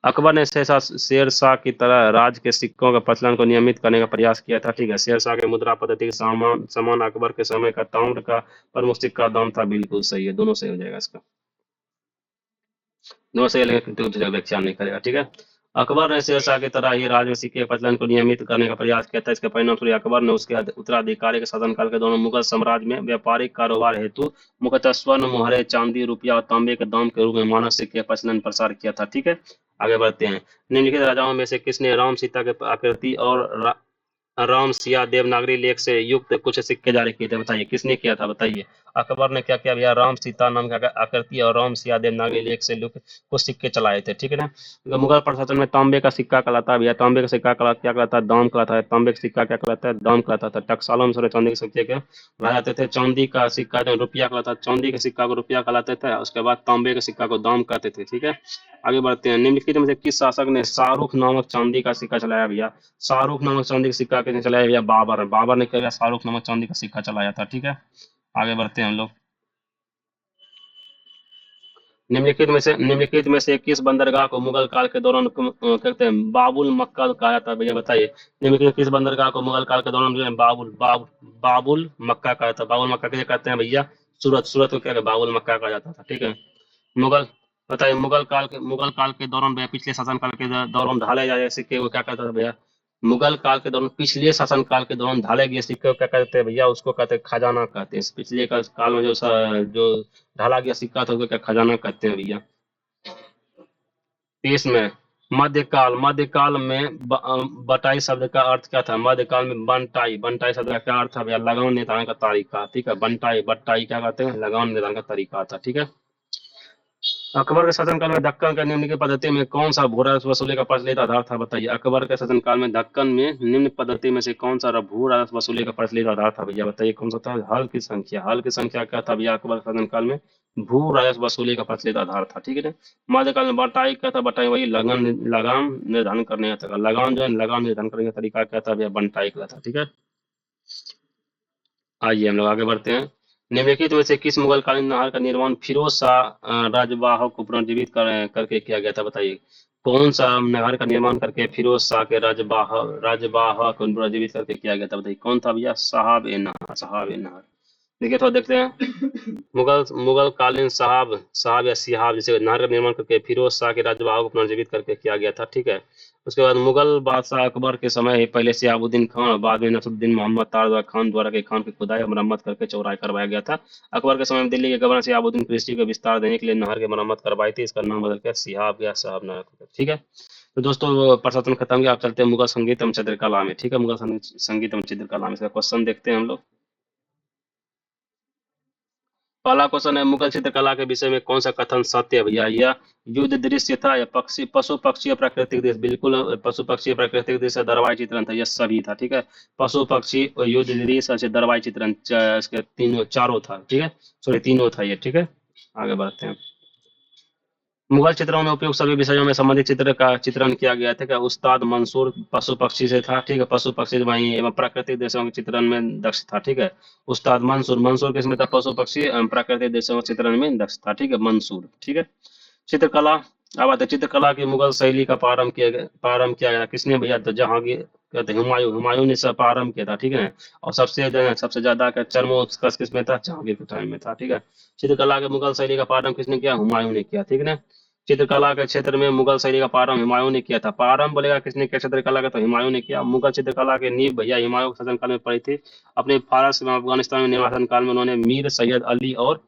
अकबर ने शेर शाह की तरह राज के सिक्कों का प्रचलन को नियमित करने का प्रयास किया था। ठीक है। शेर शाह के मुद्रा पद्धति के समान अकबर के समय का ताम्र का प्रमुख सिक्का दाम था। बिल्कुल सही है, दोनों सही हो जाएगा इसका। दोनों सही है, लेकिन दूसरा व्याख्या नहीं करेगा। ठीक है। अकबर ने शेर शाह की तरह ही राज में सिक्के के प्रचलन को नियमित करने का प्रयास किया था। इसके परिणामस्वरूप अकबर ने उसके उत्तराधिकारी के शासनकाल के दौरान मुगल साम्राज्य में व्यापारिक कारोबार हेतु मुख्यतः स्वर्ण, मुहरे, चांदी, रुपया और तांबे के दाम के रूप में मानव सिक्के का प्रचलन प्रसार किया था। ठीक है। आगे बढ़ते हैं। निम्नलिखित राजाओं में से किसने राम सीता के आकृति और राम सिया देवनागरी लेख से युक्त कुछ सिक्के जारी किए थे? बताइए किसने किया था, बताइए। अकबर ने क्या किया भैया? राम सीता नाम का आकृति और राम सिया देवनागरी लेख से युक्त कुछ सिक्के चलाए थे। ठीक है ना। तो मुगल प्रशासन में तांबे का सिक्का कहलाता है भैया। तांबे का सिक्का क्या कहलाता है? दाम कहलाता है। तांबे का सिक्का क्या कहलाता है? दाम कहलाता था। टकसालों में सारे चांदी के सिक्के के लगाते थे। चांदी का सिक्का जो रुपया कहलाता है, चांदी के सिक्का को रुपया कहलाते थे। उसके बाद तांबे के सिक्का को दाम कहते थे। ठीक है। आगे बढ़ते हैं। निम्नलिखित में से किस शासक ने शाहरुख नामक चांदी का सिक्का चलाया भैया? शाहरुख नामक चांदी का सिक्का किसने चलाया भैया? बाबर। बाबर ने क्या किया? शाहरुख नामक चांदी का सिक्का चलाया था। ठीक है। आगे बढ़ते हैं हम लोग। निम्नलिखित में से किस बंदरगाह को मुगल काल के दौरान कहते हैं बाबुल मक्का कहा जाता है भैया? बताइए। निम्नलिखित में किस बंदरगाह को मुगल काल के दौरान जो है बाबुल मक्का कहा जाता है? बाबुल मक्का किसे कहते हैं भैया? सूरत, सूरत को क्या कहते हैं? बाबुल मक्का कहा जाता था। ठीक है। मुगल बताइए, मुगल काल के दौरान भैया, पिछले शासन काल के दौरान ढाले जाए सिक्के को क्या कहता था भैया? मुगल काल के दौरान, पिछले शासन काल के दौरान ढाले गए सिक्के को क्या कहते हैं भैया? उसको कहते हैं खजाना कहते हैं। पिछले काल में जो ढाला गया सिक्का था उसको क्या खजाना कहते हैं भैया? तीस में मध्यकाल में बटाई शब्द का अर्थ क्या था? मध्यकाल में बंटाई, बंटाई शब्द का क्या अर्थ था भैया? लगान निर्धारण का तरीका। ठीक है। बंटाई, बट्टाई क्या कहते हैं? लगान निर्धारण का तरीका था। ठीक है। अकबर के शासनकाल में दक्कन के निम्न की पद्धति में कौन सा भू राजस्व वसूली का प्रचलित आधार था? बताइए। अकबर के शासनकाल में दक्कन में निम्न पद्धति में से कौन सा भू राजस्व वसूली का प्रचलित आधार था भैया? बताइए कौन सा था? हल की संख्या। हल की संख्या क्या था भैया अकबर के शासनकाल में? भू राजस्व वसूली का प्रचलित आधार था। ठीक है ना। मध्यकाल में बटाई क्या था? बटाई वही लगान निर्धारण करने का था। लगान जो है, लगान निर्धारण करने का तरीका क्या था भैया? बंटाई का था। ठीक है। आइए हम लोग आगे बढ़ते हैं। निम्नलिखित में से किस मुगल कालीन नहर का निर्माण फिरोज शाह राजवाह को पुनर्जीवित करके किया गया था? बताइए। कौन सा नहर का निर्माण करके फिरोज शाह के राजवाह को पुनर्जीवित करके किया गया था? बताइए कौन था भैया? साहब ए नहर, साहब ए नहर। देखिए थोड़ा देखते हैं। मुगल कालीन साहब साहब या सिहाब जैसे नहर का निर्माण करके फिरोज शाह के राजवाह को पुनर्जीवित करके किया गया था। ठीक है। उसके बाद मुगल बादशाह अकबर के समय ही पहले सिहाबुद्दीन खान और बाद में नसरुद्दीन मोहम्मद तारद्वार खान द्वारा के खान की खुदाई और मरम्मत करके चौड़ाई करवाया गया था। अकबर के समय में दिल्ली के गवर्नर सिहाबुद्दीन कृष्टि को विस्तार देने के लिए नहर की मरम्मत करवाई थी। इसका नाम बदल कर सिहाब या साहब नहर हो गया। ठीक है। तो दोस्तों प्रशासन खत्म गया। आप चलते हैं मुगल संगीत एवं चित्रकला में। ठीक है। मुगल संगीत एवं चित्रकला में इसका क्वेश्चन देखते हैं हम लोग। पहला क्वेश्चन है, मुगल चित्रकला के विषय में कौन सा कथन सत्य है भैया? यह युद्ध दृश्य था या पशु पक्षी और प्राकृतिक दृश्य? बिल्कुल पशु पक्षी और प्राकृतिक दृश्य दरवाई चित्रण था। यह सभी था। ठीक है। पशु पक्षी और युद्ध दृश्य और दरवाई चित्रण इसके तीनों चारों था। ठीक है। सॉरी तीनों था ये। ठीक है। आगे बढ़ते हैं। मुगल चित्रों में उपयुक्त सभी विषयों में संबंधित चित्र का चित्रण किया गया था। क्या उस्ताद मंसूर पशु पक्षी से था? ठीक है। पशु पक्षी वहीं एवं प्राकृतिक दृश्यों के चित्रण में दक्ष था। ठीक है। उस्ताद मंसूर, मंसूर किसमें था? पशु पक्षी एवं प्राकृतिक दृश्यों के चित्रण में दक्ष था। ठीक है। मंसूर। ठीक है। चित्रकला। अब आते हैं, चित्रकला की मुगल शैली का प्रारंभ किया गया किसने भैया? तो जहांगीर कहते हैं हुमायूं, हुमायूं ने सब प्रारंभ किया था। ठीक है। और सबसे ज्यादा का चरमोत्कर्ष किसमें था? जहांगीर के टाइम में था। ठीक है। चित्रकला के मुगल शैली का प्रारंभ किसने किया? हुमायूं ने किया। ठीक है ना। चित्रकला के क्षेत्र में मुगल शैली का प्रारंभ हुमायूं ने किया था। प्रारंभ बोलेगा किसने किया चित्रकला का? तो हुमायूं ने किया। मुगल चित्रकला के नींव भैया हुमायूं के शासनकाल में पड़ी थी। अपने फारस एवं अफगानिस्तान में निवासन काल में उन्होंने मीर सैयद अली और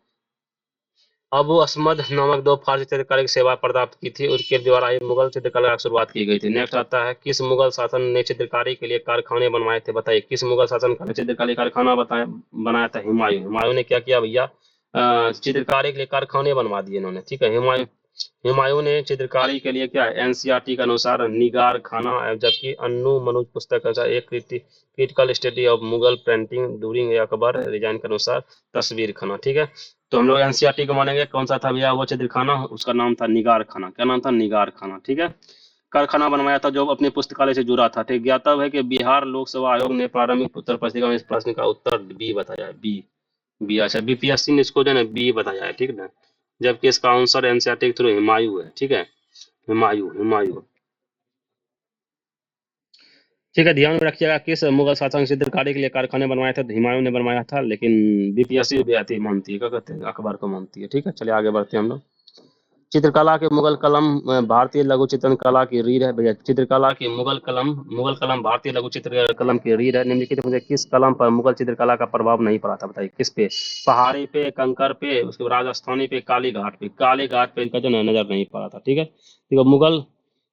अबू असमद नामक दो फारसी चित्रकारी की सेवा प्राप्त की थी, उनके द्वारा ही मुगल चित्रकला की शुरुआत की गई थी। नेक्स्ट आता है, किस मुगल शासन ने चित्रकारी के लिए कारखाने बनवाए थे? बताइए, किस मुगल शासन ने चित्रकारी कारखाना बताया बनाया था? हुमायूं। हुमायूं ने क्या किया भैया? चित्रकारी के लिए कारखाने बनवा दिए इन्होंने, ठीक है। हुमायूं हुमायूं ने चित्रकारी के लिए क्या एनसीईआरटी के अनुसार निगार खाना, जबकि अन्नू मनुज पुस्तक के अनुसार एक critical study of Mughal painting during Akbar design के अनुसार तस्वीर खाना, ठीक है। तो हम लोग एनसीईआरटी को मानेंगे, कौन सा था भैया वो चित्र खाना? उसका नाम था निगार खाना। क्या नाम था? निगार खाना, ठीक है। कारखाना बनवाया था जो अपने पुस्तकालय से जुड़ा था, ठीक। ज्ञातव्य है कि बिहार लोक सेवा आयोग ने प्रारंभिक उत्तर पुस्तिका में इस प्रश्न का उत्तर बी बताया है। बी बी अच्छा, बीपीएससी ने इसको जो है ना बी बताया है, ठीक है। जबकि इसका आंसर एनसीईआरटी के थ्रू हुमायूं है, ठीक है। हुमायूं हुमायूं, ठीक है। ध्यान में रखिएगा, किस मुगल शासक ने चित्रकारी के लिए कारखाने बनवाए थे? तो हुमायूं ने बनवाया था, लेकिन बीपीएससी भी आती मानती है, क्या कहते हैं, अखबार को मानती है, ठीक है। चलिए आगे बढ़ते हैं हम लोग। चित्रकला के मुगल कलम भारतीय लघु चित्रण कला की रीढ़ है भैया। चित्रकला की मुगल कलम भारतीय लघु चित्र कलम की रीढ़ है। निम्नलिखित में से किस कलम पर मुगल चित्रकला का प्रभाव नहीं पड़ा था? बताइए किस पे? पहाड़ी पे, कंकर पे, उसके बाद राजस्थानी पे, काली घाट पे। काली घाट पे इनका जो नजर नहीं पड़ा था, ठीक है। देखो, मुगल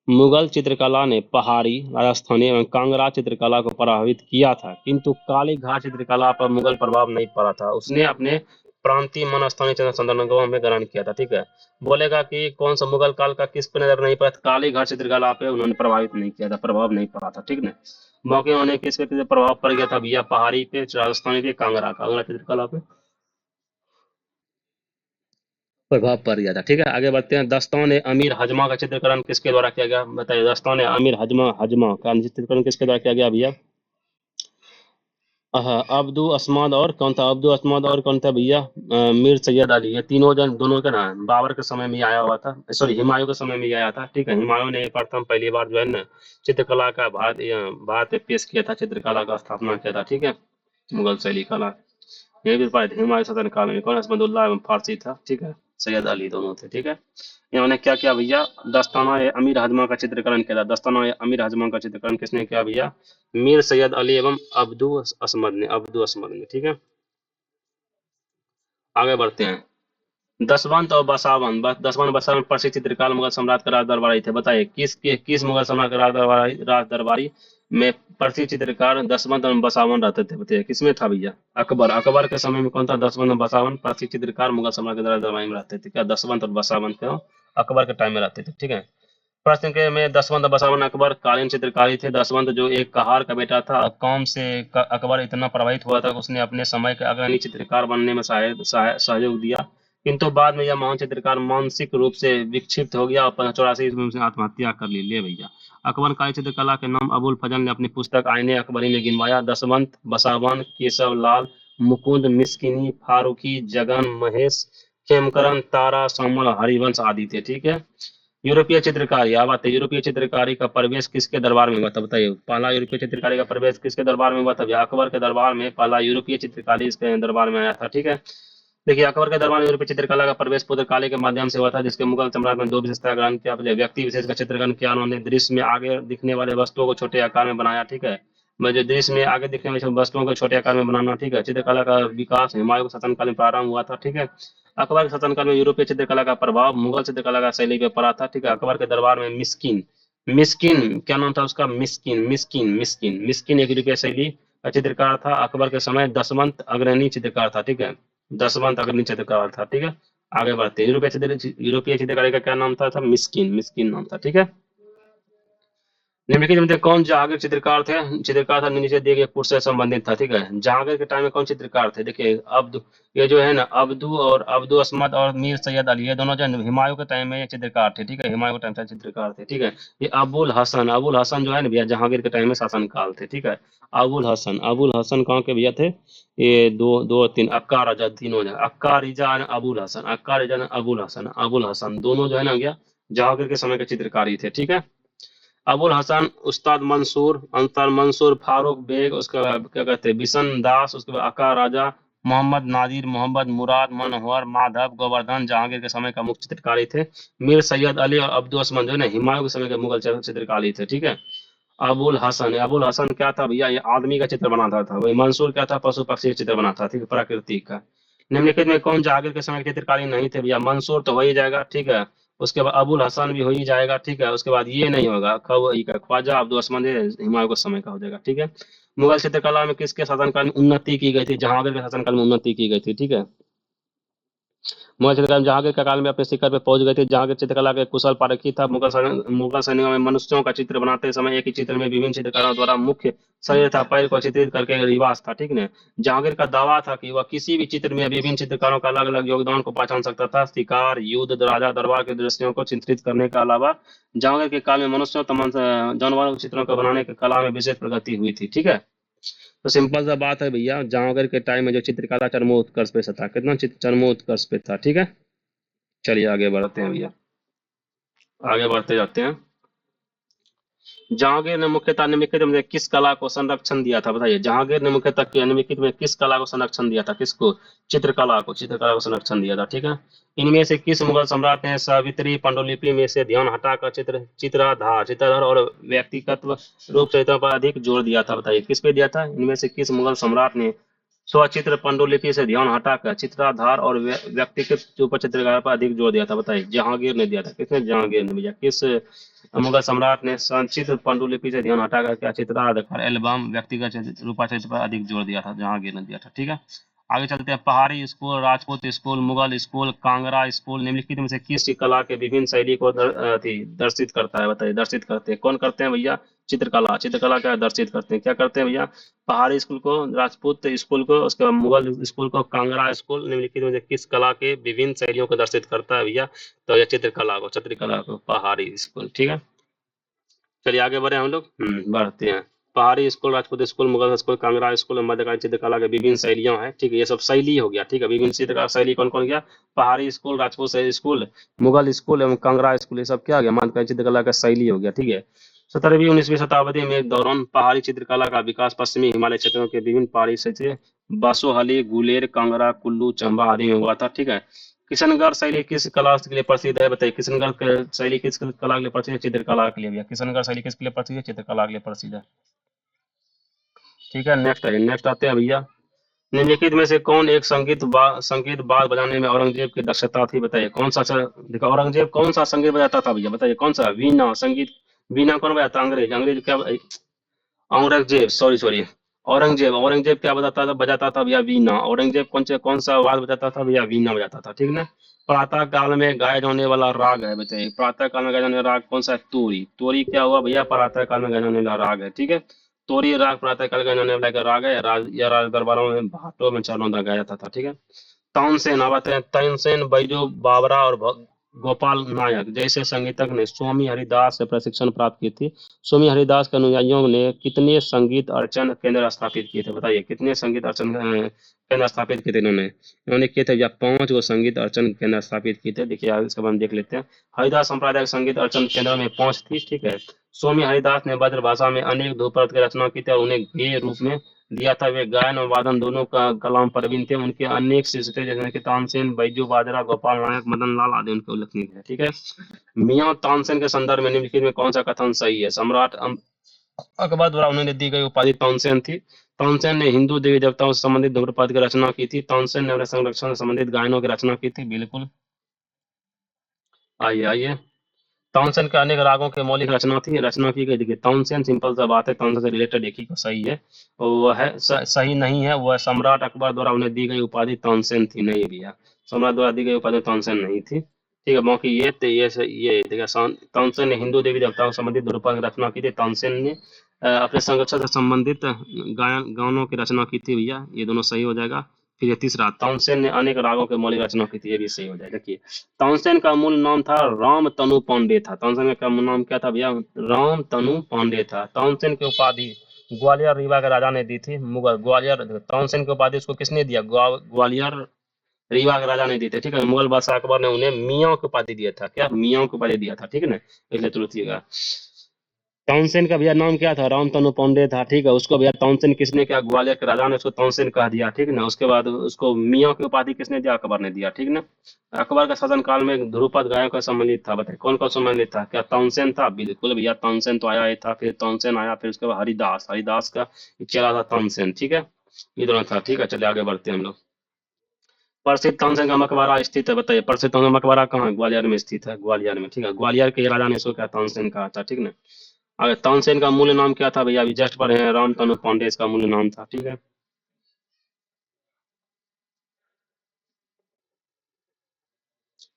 मुगल चित्रकला ने पहाड़ी, राजस्थानी एवं कांगड़ा चित्रकला को प्रभावित किया था, किंतु काली घाट चित्रकला पर मुगल प्रभाव नहीं पड़ा था। उसने अपने प्रांतीय मन स्थानीय संदर्भों में ग्रहण किया था, ठीक है। बोलेगा कि कौन सा मुगल काल का किस पे नजर नहीं पड़ा? काली घाट चित्रकला पे उन्होंने प्रभावित नहीं किया था, प्रभाव नहीं पड़ा था, ठीक ना। मौके उन्हें किस पे प्रभाव पड़ गया था भैया? पहाड़ी पे, राजस्थानी पे, कांगड़ा चित्रकला पे प्रभाव पड़ गया था, ठीक है। आगे बढ़ते हैं। दस्तान ए अमीर हजमा का चित्रीकरण किसके द्वारा किया गया? बताइए, दस्तान ए अमीर हजमा हजमा का चित्रीकरण किसके द्वारा किया गया भैया? अब्दु असमद और कौन था? अब्दु असमद और कौन था भैया? मीर सैयद अली। ये तीनों जन, दोनों का ना बाबर के समय में ही आया हुआ था, सॉरी हुमायूं के समय में ही आया था, ठीक है। हुमायूं ने प्रथम पहली बार जो है ना चित्रकला का भारत में पेश किया था, चित्रकला का स्थापना किया था, ठीक है। मुगल शैली कला ये भी पढ़े थे। हुमायूं शासन काल में कौन? असमदुल्लाह एवं फारसी था, ठीक है। सैयद अली दोनों थे, ठीक है। इन्होंने क्या किया भैया? दस्ताना ए अमीर हजमा का चित्रीकरण किया था। दस्ताना ए अमीर हजमा का चित्रीकरण किसने किया भैया? मीर सैयद अली एवं अब्दू असमद ने, ठीक है। आगे बढ़ते हैं। दसवंत और बसावन, दसवंत बसावन प्रसिद्ध चित्रकार मुगल सम्राट का राज दरबारी थे। बताइए, किस मुगल सम्राट का राज दरबारी में प्रसिद्ध चित्रकार दसवंत और बसावन रहते थे? बताइए किसमें था भैया? अकबर के समय में कौन था? दसवंत और बसावन प्रसिद्ध चित्रकार मुगल सम्राट के राज दरबारी में रहते थे। क्या दसवंत और बसावन क्यों अकबर के टाइम में रहते थे, ठीक है। प्रश्न के में दसवंत बसावन अकबर कालीन चित्रकारी थे। दसवंत जो एक कहार का बेटा था, कौम से अकबर इतना प्रभावित हुआ था कि उसने अपने समय के अग्रणी चित्रकार बनने में सहयोग दिया, किंतु बाद में यह महान चित्रकार मानसिक रूप से विक्षिप्त हो गया और 1584 ईस्वी में उसने आत्महत्या कर ली। ले भैया, अकबर काली चित्रकला के नाम अबुल फजल ने अपनी पुस्तक आईने अकबरी में गिनवाया। दसवंत बसावन, केशव लाल, मुकुंद, मिस्किनी, फारूकी, जगन, महेश, खेमकरण, तारा, सामल, हरिवंश आदि थे, ठीक है। यूरोपीय चित्रकारी, क्या बात है। यूरोपीय चित्रकारी का प्रवेश किसके दरबार में हुआ था? बताइए, पहला यूरोपीय चित्रकारी का प्रवेश किसके दरबार में हुआ था? अकबर के दरबार में पहला यूरोपीय चित्रकारी इसके दरबार में आया था, ठीक है। देखिए, अकबर के दरबार में यूरोपीय चित्रकला का प्रवेश पुत्रकाली के माध्यम से हुआ था, जिसके मुगल सम्राट ने दो विशेषता ग्रहण किया। व्यक्ति विशेष का चित्रण किया उन्होंने। दृश्य में आगे दिखने वाले वस्तुओं को छोटे आकार में बनाया, ठीक है। मैं जो दृश्य में आगे दिखने वाली वस्तुओं को छोटे आकार में बनाना, ठीक है। चित्रकला का विकास हुमायूं के शासनकाल में प्रारंभ हुआ था, ठीक है। अकबर के शासनकाल में यूरोपीय चित्रकला का प्रभाव मुगल चित्रकला का शैली पे पड़ा था, ठीक है। अकबर के दरबार में मिस्किन मिस्किन क्या नाम था उसका? मिस्किन मिस्किन मिस्किन मिस्किन एक यूरोपीय शैली का चित्रकार था। अकबर के समय दसवंत अग्रणी चित्रकार था, ठीक है। दसवंत अग्रणी चित्रकार था, ठीक है। आगे बढ़ते हैं। यूरोपीय चित्रकारी का क्या नाम था? मिस्किन मिस्किन नाम था, ठीक है। निम्नलिखित में से कौन जहांगीर चित्रकार थे? चित्रकार था नीचे दिए गए पुरुष से संबंधित था, ठीक है। जहांगीर के टाइम में कौन चित्रकार थे? देखिए, ये जो है ना अब्दू असमद और मीर सैयद अली, ये दोनों जो है हुमायूं के टाइम में ये चित्रकार थे, ठीक है। हुमायूं के टाइम से चित्रकार थे, ठीक है। ये अबुल हसन जो है ना भैया, जहांगीर के टाइम में शासन काल थे, ठीक है। अबुल हसन कहाँ के भैया थे? ये दो दो तीन अक्का राजा, तीनों जो अक्का रिजा अबुल हसन, अक्का रिजा अबुल हसन दोनों जो है ना भैया जहांगीर के समय के चित्रकारी थे, ठीक है। अबुल हसन, उस्ताद मंसूर, अंतर मंसूर, फारूक बेग, उसके बाद क्या कहते हैं बिशन दास, उसके बाद अका राजा, मोहम्मद नादिर, मोहम्मद मुराद, मनोहर, माधव, गोवर्धन जहांगीर के समय का मुख्य चित्रकारी थे। मीर सैयद अली और अब्दुल असमद जो है ना हुमायूं के समय के मुगल चित्रकारी थे, ठीक है। अबुल हसन क्या था भैया? ये आदमी का चित्र बनाता था। वही मंसूर क्या था? पशु पक्षी का चित्र बनाता था, ठीक है, प्राकृतिक का। निम्नलिखित में कौन जहांगीर के समय के चित्रकारी नहीं थे भैया? मंसूर तो हो ही जाएगा, ठीक है। उसके बाद अबुल हसन भी हो ही जाएगा, ठीक है। उसके बाद ये नहीं होगा, ख्वाजा अब्दुल असमद हुमायूं के समय का हो जाएगा, ठीक है। मुगल चित्रकला में किसके शासनकाल में उन्नति की गई थी? जहांगीर के शासनकाल में उन्नति की गई थी, ठीक है। मुगल चित्रकला में जहांगीर के काल में अपने शिखर पे पहुंच गए थे। जहांगीर चित्रकला के कुशल पारखी था। मुगल सैनिकों में मनुष्यों का चित्र बनाते समय एक ही चित्र में विभिन्न चित्रकारों द्वारा मुख्य शरीर था पैर को चित्रित करके रिवाज था, ठीक है। जहांगीर का दावा था कि वह किसी भी चित्र में विभिन्न चित्रकारों का अलग अलग योगदान को पहचान सकता था। शिकार, युद्ध, राजा दरबार के दृश्यों को चित्रित करने के अलावा जहांगीर के काल में मनुष्यों तमाम जानवरों के चित्रों को बनाने की कला में विशेष प्रगति हुई थी, ठीक है। तो सिंपल सा बात है भैया, जहांगीर के टाइम में जो चित्रकला चरमोत्कर्ष पे था, कितना चरमोत्कर्ष पे था, ठीक है। चलिए आगे बढ़ते हैं भैया, आगे बढ़ते जाते हैं। जहांगीर ने मुख्यतः निम्नलिखित में किस कला को संरक्षण दिया था? बताइए, जहांगीर ने मुख्यतः निम्नलिखित में किस कला को संरक्षण दिया था? किसको? चित्रकला को संरक्षण दिया था, ठीक है। इनमें से किस मुगल सम्राट ने सावित्री पांडुलिपि में से ध्यान हटाकर चित्रधार और व्यक्तिगत रूप चरित्रों पर अधिक जोर दिया था? बताइए, किस पे दिया था? इनमें से किस मुगल सम्राट ने स्वचित्र पांडुलिपि से ध्यान हटाकर चित्राधार और व्यक्तिगत ऊपर चित्रकार पर अधिक जोर दिया था? बताइए, जहांगीर ने दिया था। किसने? जहांगीर ने भैया। किस मुगल सम्राट ने संचित्र पांडुलिपि से ध्यान हटाकर क्या चित्राधार एल्बम व्यक्तिगत रूपा चित्र पर अधिक जोर दिया था? जहांगीर ने दिया था, ठीक है। आगे चलते हैं। पहाड़ी school, Rajput school, Mughal school, Kangra school निम्नलिखित में से किस कला के विभिन्न शैली को दर्शित करता है? बताइए, दर्शित करते हैं कौन करते हैं भैया? चित्रकला। चित्रकला क्या दर्शित करते हैं, क्या करते हैं भैया? पहाड़ी स्कूल को, राजपूत स्कूल को, उसके बाद मुगल स्कूल को, कांगड़ा स्कूल निम्नलिखित में से किस कला के विभिन्न शैलियों को दर्शित करता है भैया? तो यह चित्रकला को पहाड़ी स्कूल, ठीक है। चलिए आगे बढ़े हम लोग, बढ़ते हैं। पहाड़ी school, Rajput school, Mughal school, Kangra school और मध्यकालीन चित्रकला के विभिन्न शैलियां हैं, ठीक है। ये सब शैली हो गया, ठीक है। विभिन्न चित्रकला शैली कौन कौन गया? पहाड़ी school, Rajput school, Mughal school एवं कांगड़ा स्कूल, ये सब क्या हो गया? मध्यकालीन चित्रकला का शैली हो गया, ठीक है। 17वीं 19वीं शताब्दी में दौरान पहाड़ी चित्रकला का विकास पश्चिमी हिमालय क्षेत्रों के विभिन्न पहाड़ी क्षेत्र बासोहली, गुलेर, कांगड़ा, कुल्लू, चंबा आदि में हुआ था, ठीक है। किशनगढ़ शैली किस कला के लिए प्रसिद्ध है? बताइए, किशनगढ़ शैली किस कला के लिए प्रसिद्ध है? चित्रकला के लिए भैया। किशनगढ़ शैली किसके लिए प्रसिद्ध है? चित्रकला के लिए प्रसिद्ध है, ठीक है। नेक्स्ट आते हैं भैया। निम्नलिखित में से कौन एक संगीत बाज बजाने में औरंगजेब की दक्षता थी? बताइए, कौन सा? देखो, औरंगजेब कौन सा संगीत बजाता था भैया? बताइए, कौन सा? वीणा संगीत। वीणा कौन बजाता? अंग्रेज। अंग्रेज क्या? Aurangzeb, sorry sorry, Aurangzeb. औरंगजेब क्या बजाता था भैया? वीणा। औरंगजेब कौन सा आवाज बजाता था भैया? वीणा बजाता था, ठीक ना। प्रातः काल में गाया जाने वाला राग है, बताइए, प्रातः काल में गाया जाने वाला राग कौन सा है? तोरी। तोरी क्या हुआ भैया? प्रातः काल में गाया जाने वाला राग है, ठीक है। तोरी राग प्रातः काल गाया जाने वाला एक राग है। राज दरबारों में, भाटों में, चारों तरफ गाया जाता था, ठीक है। तानसेन, अब आते हैं। तानसेन, बैजू बावरा और गोपाल नायक जैसे संगीतक ने स्वामी हरिदास से प्रशिक्षण प्राप्त की थी। स्वामी हरिदास के अनुयायियों ने कितने संगीत अर्चन केंद्र स्थापित किए थे? बताइए, कितने संगीत अर्चन केंद्र स्थापित किए थे इन्होंने किए थे या 5 गो संगीत अर्चन केंद्र स्थापित किए थे। देखिए आगे इसके बाद हम देख लेते हैं। हरिदास संप्रदाय संगीत अर्चन केंद्र में 5 थी, ठीक है। स्वामी हरिदास ने ब्रज भाषा में अनेक ध्रुपद की रचना की थी और उन्हें गेय रूप में दिया था। वे गायन और वादन दोनों का कलाम प्रवीण थे। उनके अनेक शिष्य थे, जैसे कि तानसेन, बैजू बाजरा, गोपाल नायक, मदन लाल आदि उनके उल्लेखनीय है, ठीक है। मियां तानसेन के संदर्भ में निम्नलिखित में कौन सा कथन सही है? सम्राट अकबर द्वारा उन्हें दी गई उपाधि तानसेन थी। तानसेन ने हिंदू देवी देवताओं से संबंधित ध्रुपद की रचना की थी। तानसेन ने अपने संरक्षण से संबंधित गायनों की रचना की थी, बिल्कुल। आइए आइए। तानसेन के अनेक रागों के मौलिक रचना की गई। देखिए, तानसेन, सिंपल सा बात है, तानसेन से रिलेटेड एक ही को सही है, और वह है सही नहीं है। वह सम्राट अकबर द्वारा उन्हें दी गई उपाधि तानसेन थी, नहीं भैया। सम्राट द्वारा दी गई उपाधि तानसेन नहीं थी, ठीक है। बाकी ये देखिए, तानसेन ने हिंदू देवी देवताओं से संबंधित ध्रुपद की रचना की थी। तानसेन ने अपने संरक्षण से संबंधित गानों की रचना की थी भैया, ये दोनों सही हो जाएगा। फिर ये तीसरा, तानसेन ने अनेक रागों के मौलिक रचना की थी, ये भी सही हो जाएगा। देखिए, तानसेन का मूल नाम था राम तनु पांडे था। तानसेन का मूल नाम क्या था भैया? राम तनु पांडे था। तानसेन की उपाधि ग्वालियर रीवा के राजा ने दी थी। मुगल ग्वालियर, तानसेन की उपाधि उसको किसने दिया? ग्वालियर रीवा के राजा ने दी थी, ठीक है। मुगल बादशाह अकबर ने उन्हें मियाँ की उपाधि दिया था। क्या? मियाँ की उपाधि दिया था, ठीक है ना, इसलिए तुरंत। तानसेन का भैया नाम क्या था? राम तनु पांडे था, ठीक है। उसको भैया तानसेन किसने क्या? ग्वालियर के राजा ने उसको तानसेन कह दिया, ठीक है ना। उसके बाद उसको मियाँ की उपाधि किसने दिया? अकबर ने दिया, ठीक ना। अकबर का शासन काल में ध्रुपद गायों का संबंधित था, बताइए कौन कौन संबंधित था? क्या तानसेन था? बिल्कुल भैया, तानसेन तो आया ही था, फिर तानसेन आया, फिर उसके बाद हरिदास, हरिदास का चेला था तानसेन, ठीक है। ये दोनों था, ठीक है। चलिए आगे बढ़ते हैं हम लोग। प्रसिद्ध तानसेन का मकबरा स्थित है, बताइए प्रसिद्ध तानसेन का मकबरा कहाँ है? ग्वालियर में स्थित है, ग्वालियर में, ठीक है। ग्वालियर के राजा ने इसको क्या तानसेन कहा था, ठीक ना। अगर तानसेन का मूल नाम क्या था भैया? अभी जस्ट पढ़े हैं, रामतनु पांडे इसका मूल नाम था, ठीक है।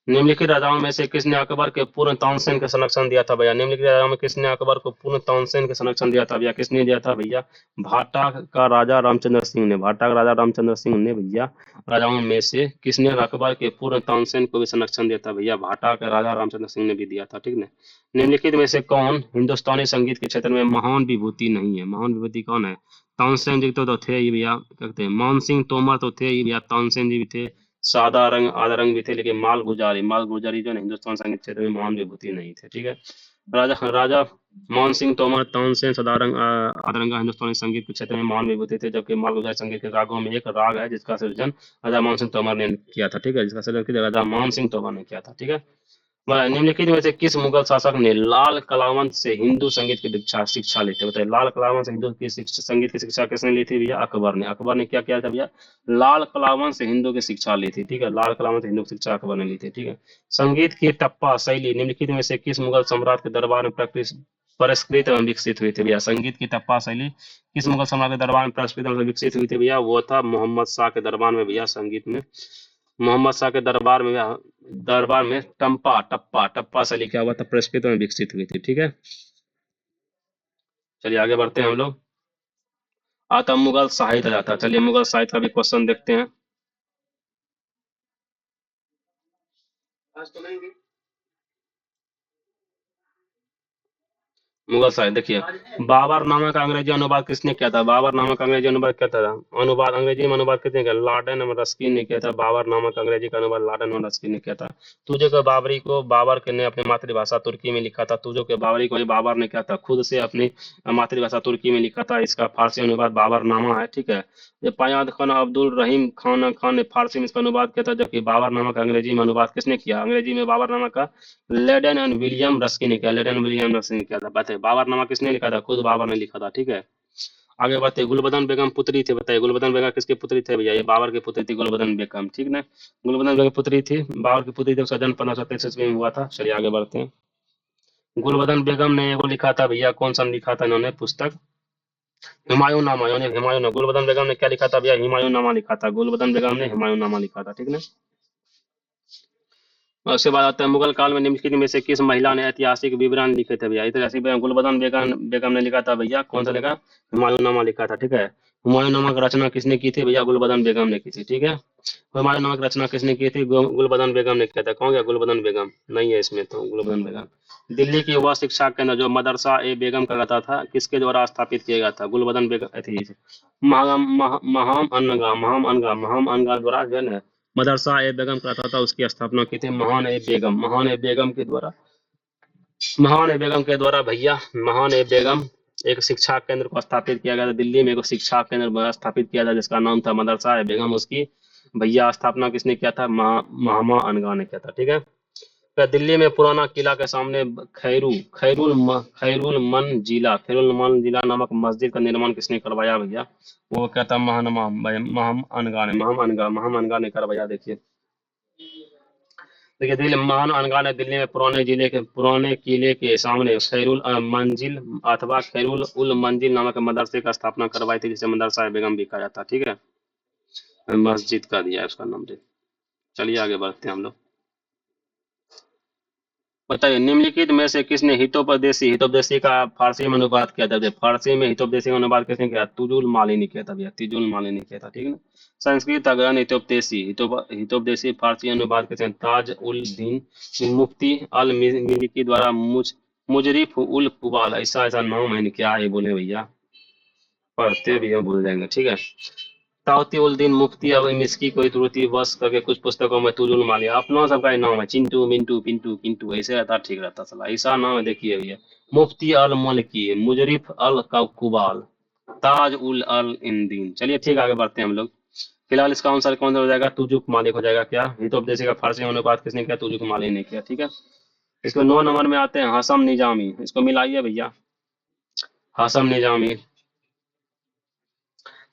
निम्नलिखित राजाओं में से किसने अकबर के पूर्ण तानसेन का संरक्षण दिया था भैया? निम्नलिखित राजाओं में किसने अकबर को पूर्ण तानसेन का संरक्षण दिया था भैया? किसने दिया था भैया? भाटा का राजा रामचंद्र सिंह ने, भाटा का राजा रामचंद्र सिंह ने भैया राजाओं में से किसने अकबर के पूर्ण तानसेन को भी संरक्षण दिया था भैया? भाटा का राजा रामचंद्र सिंह ने भी दिया था, ठीक है। निम्नलिखित में से कौन हिंदुस्तानी संगीत के क्षेत्र में महान विभूति नहीं है? महान विभूति कौन है? तानसेन जी तो थे ही भैया, क्या कहते हैं, मान सिंह तोमर तो थे ही भैया, तानसेन जी भी थे, सादा रंग आधा रंग भी थे, लेकिन माल गुजारी जो है ना, हिंदुस्तान संगीत क्षेत्र में महान विभूति नहीं थे, ठीक है। राजा राजा मान सिंह तोमर तानसेन सदारंग आदरंगा हिंदुस्तानी संगीत के क्षेत्र में महान विभूति थे, जबकि माल गुजारी संगीत के रागों में एक राग है जिसका सृजन राजा मान सिंह तोमर ने किया था, ठीक है, जिसका सृजन राजा मान सिंह तोमर ने किया था, ठीक है। निम्नलिखित में से किस मुगल शासक ने लाल कलावंत से हिंदू संगीत की दीक्षा शिक्षा ली थी? बताइए लाल कलावंत से हिंदू की संगीत की शिक्षा किसने ली थी भैया? अकबर ने। अकबर ने क्या किया था भैया? लाल कलावंत से हिंदू की शिक्षा ली थी, ठीक है। लाल कलावंत से हिंदू की शिक्षा अकबर ने ली थी, ठीक है। संगीत की टप्पा शैली निम्नलिखित में से किस मुगल सम्राट के दरबार में परिष्कृत एवं विकसित हुई थी भैया? संगीत की टप्पा शैली किस मुगल सम्राट के दरबार में परिष्कृत एवं विकसित हुई थी भैया? वो था मोहम्मद शाह के दरबार में भैया, संगीत में मोहम्मद शाह के दरबार में टप्पा टप्पा टप्पा से लिखा हुआ था, परिष्कृत में विकसित हुई थी, ठीक है। चलिए आगे बढ़ते हैं हम लोग। आता मुगल साहित्य आता, चलिए मुगल साहित्य का भी क्वेश्चन देखते हैं। मुगल साहित्य देखिए, बाबर नामा का अंग्रेजी अनुवाद किसने किया था? बाबर नामा का अंग्रेजी अनुवाद क्या था? अनुवाद अंग्रेजी में अनुवाद किसने किया? लॉर्डन रस्किन ने किया था। बाबर नामा का अंग्रेजी का अनुवाद लॉर्डन रस्किन ने किया था। तुझे को बाबरी को बाबर के ने अपनी मातृभाषा तुर्की में लिखा था। तुझे के बाबरी को ही बाबर ने क्या था? खुद से अपनी मातृभाषा तुर्की में लिखा था। इसका फारसी अनुवाद बाबर नामा है, ठीक है। ये पयाद खान अब्दुल रहीम खान खान ने फारसी में इसका अनुवाद किया था, जबकि बाबर नामा का अंग्रेजी में अनुवाद किसने किया? अंग्रेजी में बाबर नामा का लेडन एंड विलियम रस्किन ने किया, लेडन विलियम रस्किन ने किया था। बताइए बाबरनामा किसने लिखा था? खुद बाबर ने लिखा था, ठीक है। आगे बढ़ते, गुलबदन बेगम पुत्री थे, बताइए गुलबदन बेगम किसके पुत्री थे भैया? ये बाबर की पुत्री थी गुलबदन बेगम, ठीक ना। गुलबदन बेगम पुत्री थी, बाबर की पुत्री थी, उसका जन्म 1533 ईस्वी में हुआ था। चलिए आगे बढ़ते हैं। गुलबदन बेगम ने एगो लिखा था भैया, कौन सा लिखा था इन्होंने पुस्तक? हुमायूं नामा, यानी हुमायूं नामा। गुलबदन बेगम ने क्या लिखा था भैया? हुमायूं नामा लिखा था। गुलबदन बेगम ने हुमायूं नामा लिखा था, ठीक ना। और उसके बाद आता है मुगल काल में निम्नलिखित में से किस महिला ने ऐतिहासिक विवरण लिखे थे भैया? ऐतिहासिक विवरण गुलबदन बेगम बेगम ने लिखा था भैया, कौन सा लिखा? हुमायूंनामा लिखा था, ठीक है। हुमायूंनामा की रचना किसने की थी भैया? गुलबदन बेगम ने की थी, ठीक है। हुमायूंनामा की रचना किसने की थी? गुलबदन बेगम ने किया था। कौन गया? गुलबदन बेगम नहीं है इसमें, तो गुलबदन बेगम। दिल्ली की वह शिक्षा केंद्र जो मदरसा ए बेगम का कहता था, किसके द्वारा स्थापित किया गया था? गुलबदन बेगम थी, महाम अनगा द्वारा जो है ना मदरसा ए बेगम कहता था, उसकी स्थापना की थी महान ए बेगम के द्वारा। महान ए बेगम के द्वारा भैया, महान ए बेगम एक शिक्षा केंद्र को स्थापित किया गया था। दिल्ली में एक शिक्षा केंद्र स्थापित किया था जिसका नाम था मदरसा ए बेगम। उसकी भैया स्थापना किसने किया था? महामा अनगा ने किया था, ठीक है। फिर दिल्ली में पुराना किला के सामने खैरुल मंजिला नामक मस्जिद का निर्माण किसने करवाया भैया? वो क्या था? महम अनगा ने करवाया। देखिए दिल्ली महान अनगा ने दिल्ली में पुराने किले के सामने खैरुल मंजिल अथवा खैरुल उल मंजिल नामक मदरसे का स्थापना करवाई थी, जिसे मदरसा बेगम भी कहा जाता, ठीक है। मस्जिद का दिया है उसका नाम दे। चलिए आगे बढ़ते हैं हम लोग। बताइए निम्नलिखित में से किसने हितोपदेशी का फारसी में अनुवाद किया था? फारसी में हितोपदेशी का अनुवाद किसने किया? तुजुल माली ने किया था भैया, तिजुल माली ने किया था, ठीक है ना। संस्कृत अग्रहण हितोपदेशी फारसी अनुवाद किसने? ताज उल दीन मुफ्ती अल मिलिकी द्वारा मुजरिफ उल कुबाल, ऐसा ऐसा नाम है, क्या है बोले भैया, पढ़ते भी हम भूल जाएंगे, ठीक है। ताउती उल दिन मुफ्ती अब मिस्की कोई त्रुटि बस करके कुछ पुस्तकों में तुजुल मालिया, अपना सबका ही नाम है, चिंटू मिंटू पिंटू किंटू, ऐसे रहता ठीक रहता सला, ऐसा नाम है देखिए भैया। मुफ्ती अल मलकी, मुजरिफ अल कुबाल, ताज उल अल इंदीन। चलिए ठीक आगे बढ़ते हैं हम लोग। फिलहाल इसका आंसर कौन सा हो जाएगा? तुजुक मालिक हो जाएगा। क्या हितोपदेशी का फारसी में अनुवाद किसने किया? तुजुक मालिक ने किया, ठीक है। इसको 9 नंबर में आते हैं हसम निजामी, इसको मिलाइए भैया। हसम निजामी,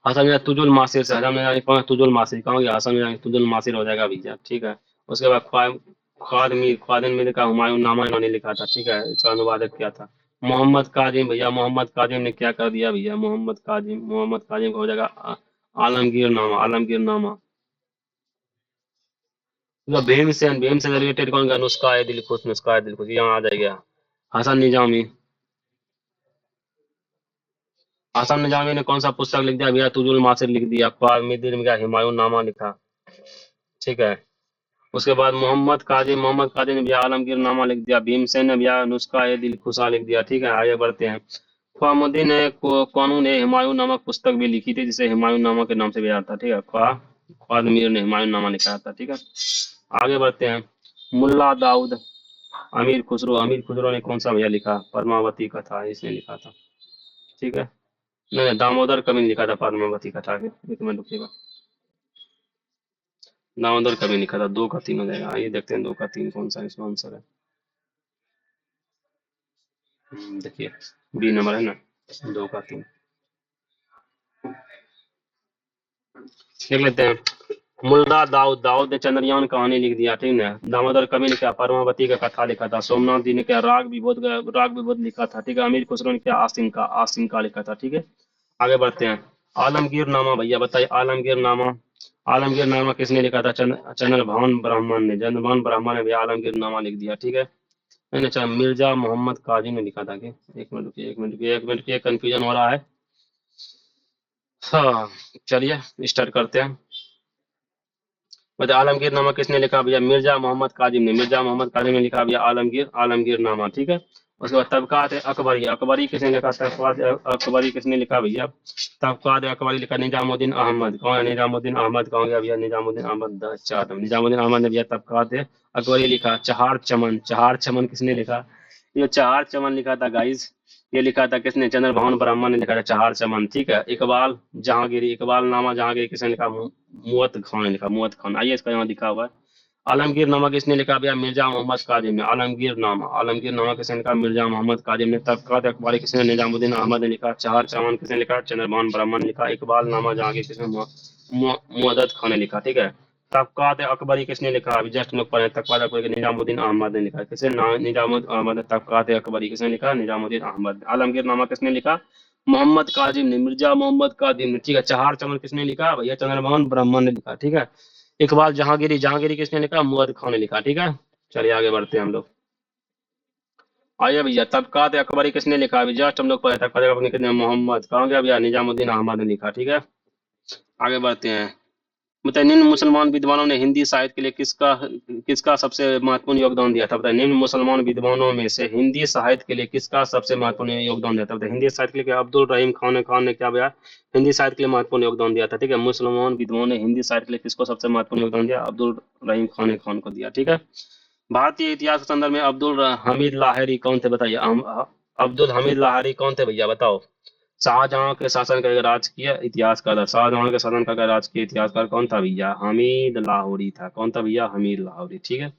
हसन मिर्जा तुजुल मासिर से हसन मिर्जा कौन है? तुजुल मासिर कहाँ गया? हसन मिर्जा तुजुल मासिर हो जाएगा भैया, ठीक है। उसके बाद ख्वादिन मीर का हुमायूं नामा इन्होंने लिखा था, ठीक है। इसका अनुवादक क्या था? मोहम्मद काजिम भैया, मोहम्मद काजिम ने क्या कर दिया भैया? मोहम्मद काजिम का हो जाएगा आलमगीर नामा, आलमगीर नामा। मतलब भीम से रिलेटेड कौन सा? नुस्खा है दिल खुश, नुस्खा है दिल खुश, यहाँ आ जाएगा। हसन निजामी, हसन निजामी ने कौन सा पुस्तक लिख दिया भैया? तुजुल मासिर लिख दिया। ख्वामिदीन का हुमायूं नामा लिखा, ठीक है। उसके बाद मोहम्मद काजी ने भैया आलमगीर नामा लिख दिया। भीमसेन ने भैया नुस्खा ए दिल खुशा लिख दिया, ठीक है। आगे बढ़ते हैं। ख्वामुद्दीन ने कानून ने हुमायूं नामक पुस्तक भी लिखी थी, जिसे हुमायूं नामा के नाम से भी आता था, ठीक है। ख्वादमीर ने हुमायूं नामा लिखा था, ठीक है। आगे बढ़ते हैं। मुल्ला दाऊद अमीर खुसरो ने कौन सा भैया लिखा? पद्मावती कथा इसने लिखा था, ठीक है। नहीं नहीं, दामोदर कवि ने लिखा था पद्मावती कथा के। एक मिनट रुकिएगा, दामोदर कवि ने लिखा था। दो का तीन हो जाएगा। आइए देखते हैं दो का तीन कौन सा इसमें आंसर है। देखिए, बी नंबर है ना, दो का तीन। देख लेते हैं। मुल्ला दाऊद दाऊद ने चंद्रयान कहानी लिख दिया, ठीक है। दामोदर कवि ने क्या? पद्मावती का कथा लिखा था। सोमनाथ जी ने क्या? राग विबोध लिखा था, ठीक है। अमीर खुसरो ने क्या? आसिन का लिखा था, ठीक है। आगे बढ़ते हैं। आलमगीर नामा भैया बताइए, आलमगीर नामा किसने लिखा था? चंद्रभान ब्राह्मण ने, चंद्रभान ब्राह्मण ने भी आलमगीर नामा लिख दिया, ठीक है। नहीं अच्छा, मिर्जा मोहम्मद काजी ने लिखा था कि? एक मिनट रुकिए, कंफ्यूजन हो रहा है। हाँ, चलिए स्टार्ट करते हैं। मतलब आलमगीर नामा किसने लिखा भैया? मिर्जा मोहम्मद काजिम ने लिखा भैया आलमगीर नामा, ठीक है। उसके बाद तबकात अकबरी, अकबरी किसने लिखा? तबकात अकबरी किसने लिखा भैया? तबकात अकबरी लिखा निजामुद्दीन अहमद। कौन है निजामुद्दीन अहमद? कौन गया भैया? निजामुद्दीन अहमद द चादम, निजामुद्दीन अहमद ने भैया तबकात अकबरी लिखा। चहार चमन किसने लिखा? ये चहार चमन लिखा था गाइस, ये लिखा था किसने? चंद्रभान ब्राह्मण ने लिखा था चहार चमन, ठीक है। इकबाल नामा जहांगीरी किसने लिखा? मुअत्त खान ने लिखा, मुअत्त खान। आइए इसका यहाँ लिखा हुआ है। आलमगीर नामा किसने लिखा भैया? मिर्जा मोहम्मद काजिम ने। आलमगीर नामा किसने लिखा? मिर्जा मोहम्मद काजिम ने। तबकात अखबारी किसने? निजामुद्दीन अहमद ने लिखा। चहार चमन किसने लिखा? चंद्रभान ब्राह्मण ने लिखा। इकबाल नामा जहांगीर किसने? मुअद्दत खान ने लिखा, ठीक है। तबकात अकबरी किसने लिखा? अभी जस्ट लोग पढ़े। तबकात अकबरी निजामुद्दीन अहमद ने लिखा। किसने? निजामुद्दीन अहमद ने तबकात अकबरी किसने लिखा? निजामुद्दीन अहमद। आलमगीर नामा किसने लिखा? मोहम्मद काजिम ने, मिर्जा मोहम्मद काजिम ने, ठीक है। चहार चमन किसने लिखा भैया? चंद्रभान ब्राह्मण ने लिखा, ठीक है। इकबाल जहांगीरी किसने लिखा? मुअद्दत खान ने लिखा, ठीक है। चलिए आगे बढ़ते हैं हम लोग। आइए भैया, तबकात अकबरी किसने लिखा? अभी जस्ट हम लोग पढ़े। तबकात अकबरी किसने? मोहम्मद कहाँ गया भैया? निजामुद्दीन अहमद ने लिखा, ठीक है। आगे बढ़ते हैं। बताइए, निम्न मुसलमान विद्वानों ने हिंदी साहित्य के लिए किसका किसका सबसे महत्वपूर्ण योगदान दिया था? बताइए, निम्न मुसलमान विद्वानों में से हिंदी साहित्य के लिए किसका सबसे महत्वपूर्ण योगदान दिया था? बताइए, हिंदी साहित्य के लिए क्या? अब्दुल रहीम खान ने क्या भैया? हिंदी साहित्य के लिए महत्वपूर्ण योगदान दिया था, ठीक है। मुसलमान विद्वानों ने हिंदी साहित्य के लिए किसको सबसे महत्वपूर्ण योगदान दिया? अब्दुल रहीम खान को दिया, ठीक है। भारतीय इतिहास के संदर्भ में अब्दुल हमीद लाहिरी कौन थे? बताइए, अब्दुल हमीद लाहिरी कौन थे भैया? बताओ। शाहजहां के शासन का राजकीय इतिहासकार था। शाहजहां के शासन का राजकीय इतिहासकार कौन था भैया? हमीद लाहौरी था। कौन था भैया? हमीद लाहौरी, ठीक है।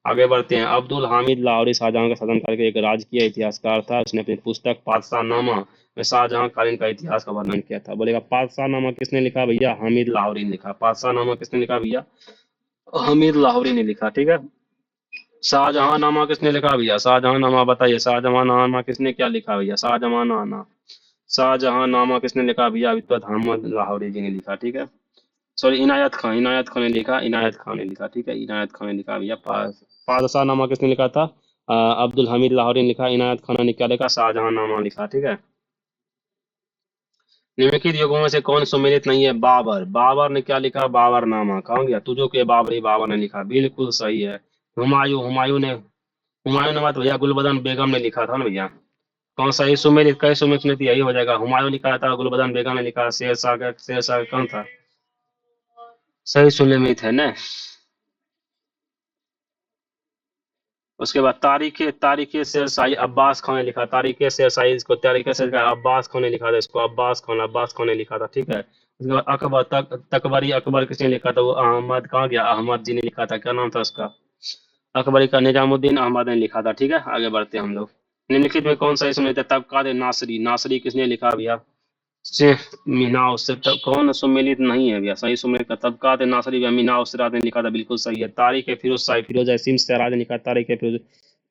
आगे बढ़ते हैं। अब्दुल हामिद लाहौरी शाहजहां का शासनकाल के एक राजकीय इतिहासकार था। उसने अपनी पुस्तक पातशाह नामा में शाहजहां कालीन का इतिहास का वर्णन किया था। बोलेगा पातशाह नामा किसने लिखा भैया? हमीद लाहौरी ने लिखा। पातशाह नामा किसने लिखा भैया? हमीद लाहौरी ने लिखा, ठीक है। शाहजहां नामा किसने लिखा भैया? शाहजहां नामा बताइए, शाहजहां नामा किसने क्या लिखा भैया? शाहजहां नामा किसने लिखा भैया? अभी तो अहमद लाहौरी जी ने लिखा, ठीक है। सॉरी, इनायत खान ने लिखा, ठीक है। इनायत खान ने लिखा भैया। पादशाह नामा किसने लिखा था? अब्दुल हमीद लाहौरी ने लिखा। इनायत खान ने क्या लिखा? शाहजहां नामा लिखा, ठीक है। निम्नलिखित युगों में से कौन सुमेलित नहीं है? बाबर ने क्या लिखा? बाबर नामा। कहाँ गया? तुझो के बाबरी, बाबर ने लिखा, बिल्कुल सही है। हुमायूं ने मत भैया गुलबदन बेगम ने लिखा था ना भैया। कौन सा? ये सुमेलित, कई सुमेलित यही हो जाएगा। हुमायूं लिखा था, गुलबदन बेगम ने लिखा। शेरशाह कौन था? सही सुमेलित है ना। उसके बाद तारीख शेरशाही अब्बास खान ने लिखा। तारीख शेरशाही, इसको तारीख से अब्बास खान ने लिखा था। इसको अब्बास खान ने लिखा था, ठीक है। उसके बाद तकबरी अकबर किसने लिखा था? वो अहमद, कहाँ गया? अहमद जी ने लिखा था। क्या नाम था उसका? अकबरी का निजामुद्दीन अहमद ने लिखा था, ठीक है। आगे बढ़ते हैं हम लोग। निम्नलिखित में कौन सा इसमें तबकात नासरी, नासरी किसने लिखा भैया? से मीना उससे कौन सुमेलित नहीं है भैया, सही सुमेलित का तबकात नासरी भैया मीना उसरात ने लिखा था, बिल्कुल सही है। तारिक फिरोज शाही, फिरोज सिम सराज ने लिखा, तारिक फिरोज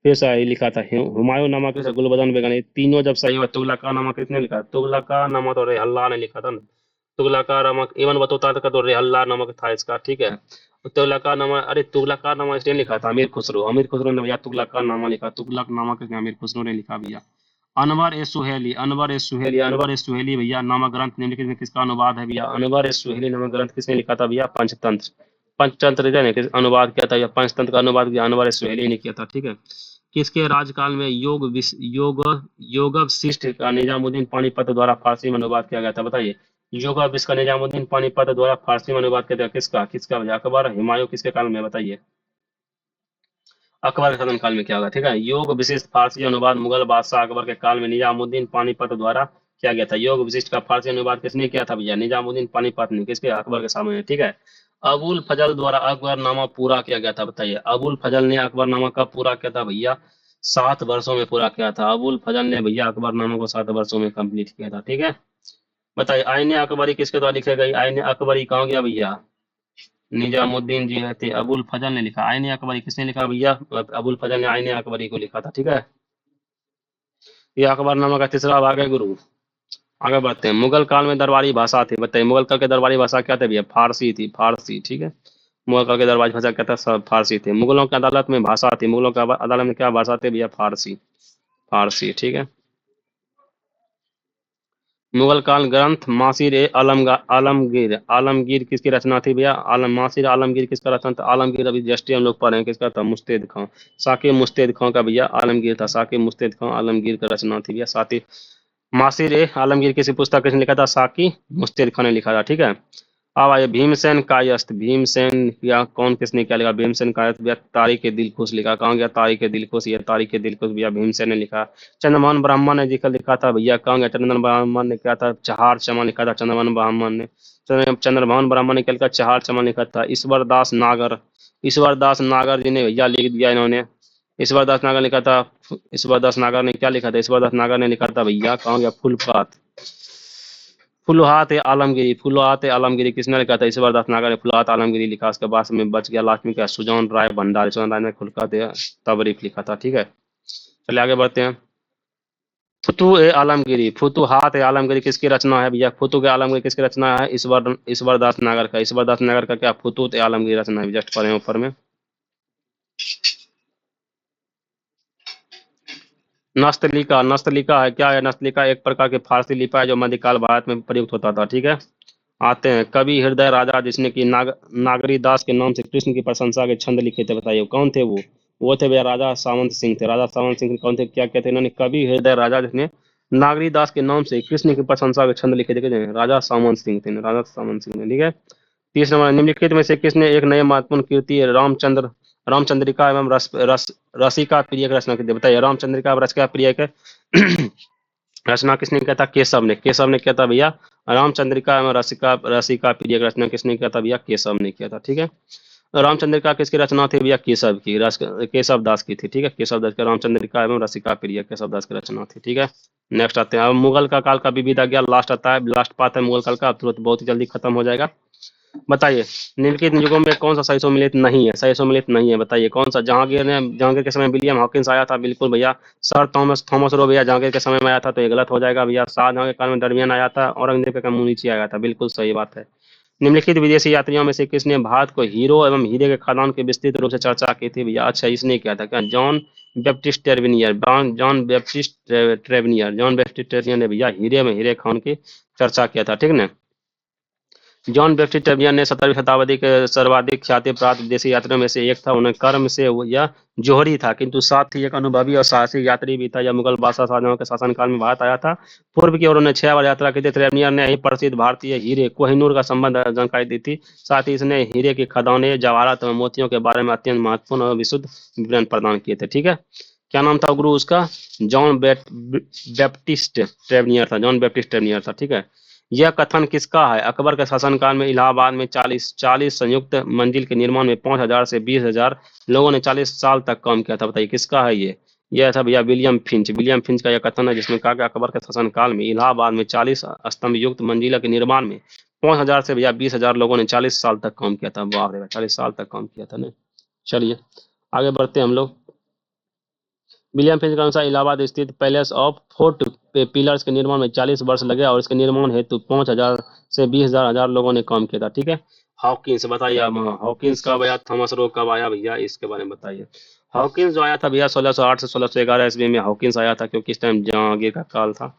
फिर शाही लिखा था। हुमायूं नामा किसे, गुलबदन बेगम, ये तीनों जब सही हुआ। तुगलका नामा किसने लिखा, तुगलका नामा तो रेहल्ला ने लिखा था ना। तुगलका नामा इवन बतौता का तो रेहल्ला नमक था इसका, ठीक है। तुगलका नामा, अरे तुगलका नामा इसने लिखा था अमीर खुसरो, अमीर खुसरो ने भैया तुगलका नामा लिखा, तुगलक नामा किसने, अमीर खुसरो ने लिखा भैया। अनवर ए सुहेली, अनवर ए सुहेली, अनवर ए सुहेली भैया नामक ग्रंथ निम्नलिखित में किसका अनुवाद है भैया। अनवर ए सुहेली नामक ग्रंथ किसने लिखा था भैया, पंचतंत्र। पंचतंत्र ने अनुवाद किया था या पंचतंत्र का अनुवाद किया अनवर ए सुहेली ने किया था, ठीक है। किसके राजकाल में योग वशिष्ठ का निजामुद्दीन पानीपत द्वारा फारसी में अनुवाद किया गया था, बताइए। योग वशिष्ठ का निजामुद्दीन पानीपत द्वारा फारसी में अनुवाद किया था, किसका किसका भैया, अकबर, हुमायूं, किसके काल में बताइए। अकबर के शासनकाल में क्या होगा, ठीक है। योग विशिष्ट फारसी अनुवाद मुगल बादशाह अकबर के काल में निजामुद्दीन पानीपत द्वारा किया गया था। योग विशिष्ट का फारसी अनुवाद किसने किया था भैया, निजामुद्दीन पानीपत ने, किसके, अकबर के सामने, ठीक है। अबुल फजल द्वारा अकबरनामा पूरा किया गया था, बताइए। अबुल फजल ने अकबरनामा कब पूरा किया था भैया, 7 वर्षों में पूरा किया था। अबुल फजल ने भैया अकबरनामा को 7 वर्षों में कंप्लीट किया था, ठीक है। बताइए आईने अकबरी किसके द्वारा लिखे गई, आईने अकबरी कहाँ गया भैया, निजामुद्दीन जी है थे, अबुल फजल ने लिखा। आईने अकबरी किसने लिखा भैया, अबुल फजल ने आईने अकबरी को लिखा था, ठीक है। ये अकबरनामा का तीसरा भाग है गुरु। आगे बढ़ते हैं। मुगल काल में दरबारी भाषा थी, बताइए। मुगल काल के दरबारी भाषा क्या थे भैया, फारसी थी, फारसी, ठीक है। मुगल काल के दरबारी भाषा क्या था, सब फारसी थे। मुगलों की अदालत में भाषा थी, मुगलों की अदालत में क्या भाषा थी भैया, फारसी, फारसी, ठीक है। मुगल काल ग्रंथ मासिर ए आलमगीर, आलमगीर किसकी रचना थी भैया, आलम मासिर आलमगीर किसका रचना था, आलमगीर अभी जस्ट हम लोग पढ़ रहे हैं, किसका था, मुस्तैद खां, साकिब मुस्तैद खां का भैया आलमगीर था, साकिब मुस्तैद खां आलमगीर का रचना थी भैया। साथी मासिर ए आलमगीर किसी पुस्तक किसने लिखा था, साकी मुस्तैद खां ने लिखा था, ठीक है। अब आइए भीमसेन कायस्थ, भीमसेन या कौन किसने क्या लिखा, भीमसेन कायस्थ भैया तारिक दिल खुश लिखा, कहाँ गया तारिक दिल खुश, ये तारिक दिल खुश भैया भीमसेन ने लिखा। चंद्रमोहन ब्राह्मण ने जिक्र लिखा था भैया, कहाँ गया, चंद्रमोहन ब्राह्मण ने क्या था, चहार चमन लिखा था, चंद्रमोहन ब्राह्मण ने, चंद्रमोहन ब्राह्मण ने क्या लिखा, चहार चमन लिखा था। ईश्वर दास नागर, ईश्वर दास नागर जी ने भैया लिख दिया इन्होंने, ईश्वर दास नागर लिखा था। ईश्वर दास नागर ने क्या लिखा था, ईश्वर दास नागर ने लिखा था भैया, कहाँ गया, फुलपात, फुलहात आलमगिरी, फुलहात आलमगिरी किसने लिखा था, ईश्वर दास नागर ने फुलहात आलमगिरी लिखा। उसके बाद में बच गया लास्ट में क्या, सुजान राय भंडारी, सुजान राय ने फुलहात तबरीक लिखा था, ठीक है। चलिए आगे बढ़ते हैं। फुतु ए आलमगिरी, फुतुहात ए आलमगिरी किसकी रचना है भैया, फुतु के आलमगिरी किसकी रचना है, ईश्वर दास नागर का, ईश्वर दास नागर का क्या, फुतुत ए आलमगिरी रचना है, जस्ट पढ़े ऊपर में। नस्तलिका, नस्तलिका है क्या है, नस्तलिका एक प्रकार के फारसी लिपि है जो मध्यकाल भारत में प्रयुक्त होता था, ठीक है। आते हैं कवि हृदय राजा जिसने कि नागरी दास के नाम से कृष्ण की प्रशंसा के छंद लिखे थे, बताइए कौन थे वो थे भैया राजा सावंत सिंह थे। राजा सावंत सिंह कौन थे, क्या कहते हैं इन्होंने, कवि हृदय राजा जिसने नागरी दास के नाम से कृष्ण की प्रशंसा के छंद लिखे थे, राजा सावंत सिंह थे, राजा सावंत सिंह ने, ठीक है। 30 नंबर, निम्नलिखित में से किसने एक नए महत्वपूर्ण कृति रामचंद्रिका एवं रसिका प्रिय की रचना की थी, बताइए। रामचंद्रिका रसिका प्रिय के रचना किसने किया था, केशव ने, केशव ने किया था भैया। रामचंद्रिका एवं रसिका रसिका प्रिय की रचना किसने किया था भैया, केशव ने किया था, ठीक है। रामचंद्रिका किसकी रचना थी भैया, केशव की, केशव दास की थी, ठीक है। केशव दास की रामचंद्रिका एवं रसिका प्रिय केशव दास की रचना थी, ठीक है। नेक्स्ट आते हैं, अब मुगल का काल का विविधा ज्ञान लास्ट आता है, लास्ट पार्ट है मुगल काल का, अब तुरंत बहुत ही जल्दी खत्म हो जाएगा। बताइए निम्नलिखित युगों में कौन सा सही सम्मिलित नहीं है, सही सम्मिलित नहीं है, बताइए कौन सा। जहांगीर के समय विलियम हॉकिंस आया था, बिल्कुल भैया। सर थॉमस थॉमस रो भैया जहांगीर के समय में आया था, तो ये गलत हो जाएगा भैया। शाहजहां के काल में दरमियान आया था, औरंगजेब के मुनीची आया था, बिल्कुल सही बात है। निम्नलिखित विदेशी यात्रियों में से किसने भारत को हीरो एवं हीरे के खदान की विस्तृत रूप से चर्चा की थी भैया, अच्छा इसने किया था क्या, जॉन बैप्टिस्ट ट्रेवेनियर, जॉन बैप्टिस्ट ट्रेवेनियर ने भैया हीरे में हीरे खान की चर्चा किया था, ठीक ना। जॉन बैप्टिस्ट ट्रेवियन ने 17वीं शताब्दी के सर्वाधिक ख्याति प्राप्त विदेशी यात्रियों में से एक था। उन्हें कर्म से यह जोहरी था, किंतु साथ ही एक अनुभवी और साहसी यात्री भी था। यह मुगल बादशाह शाहजहां के शासनकाल में भारत आया था। पूर्व की ओर उन्हें 6 बार यात्रा की थी। ट्रेवियन ने ही प्रसिद्ध भारतीय हीरे कोहिनूर का संबंध जानकारी दी थी। साथ ही इसने हीरे की खदानें, जवाहरात और मोतियों के बारे में अत्यंत महत्वपूर्ण और विशुद्ध विवरण प्रदान किए थे, ठीक है। क्या नाम था गुरु उसका, जॉन बैप्टिस्ट ट्रेविनियर था, जॉन बैप्टिस्ट ट्रेविनियर था, ठीक है। यह कथन किसका है, अकबर के शासनकाल में इलाहाबाद में 40 संयुक्त मंजिल के निर्माण में 5,000 से 20,000 लोगों ने 40 साल तक काम किया था, बताइए किसका है ये। यह था भैया विलियम फिंच। विलियम फिंच का यह कथन है जिसमें कहा कि अकबर के शासनकाल में इलाहाबाद में 40 स्तंभ युक्त मंजिला के निर्माण में 5,000 से भैया 20,000 लोगों ने 40 साल तक काम किया था। वाह रे, 40 साल तक काम किया था ना। चलिए आगे बढ़ते हैं हम लोग। विलियम फिंच के अनुसार इलाहाबाद स्थित पैलेस ऑफ फोर्ट पिलर्स के निर्माण में 40 वर्ष लगे और इसके निर्माण हेतु 5,000 से 20,000 लोगों ने काम किया था। ठीक है। हॉकिंस बताइए अब, हॉकिंस कब आया, थॉमस रो कब आया भैया, इसके बारे में बताइए। हॉकिंस जो आया था भैया 1608 से 1611 ईस्वी में हॉकिंस आया था, क्योंकि इस टाइम जहांगीर का काल था।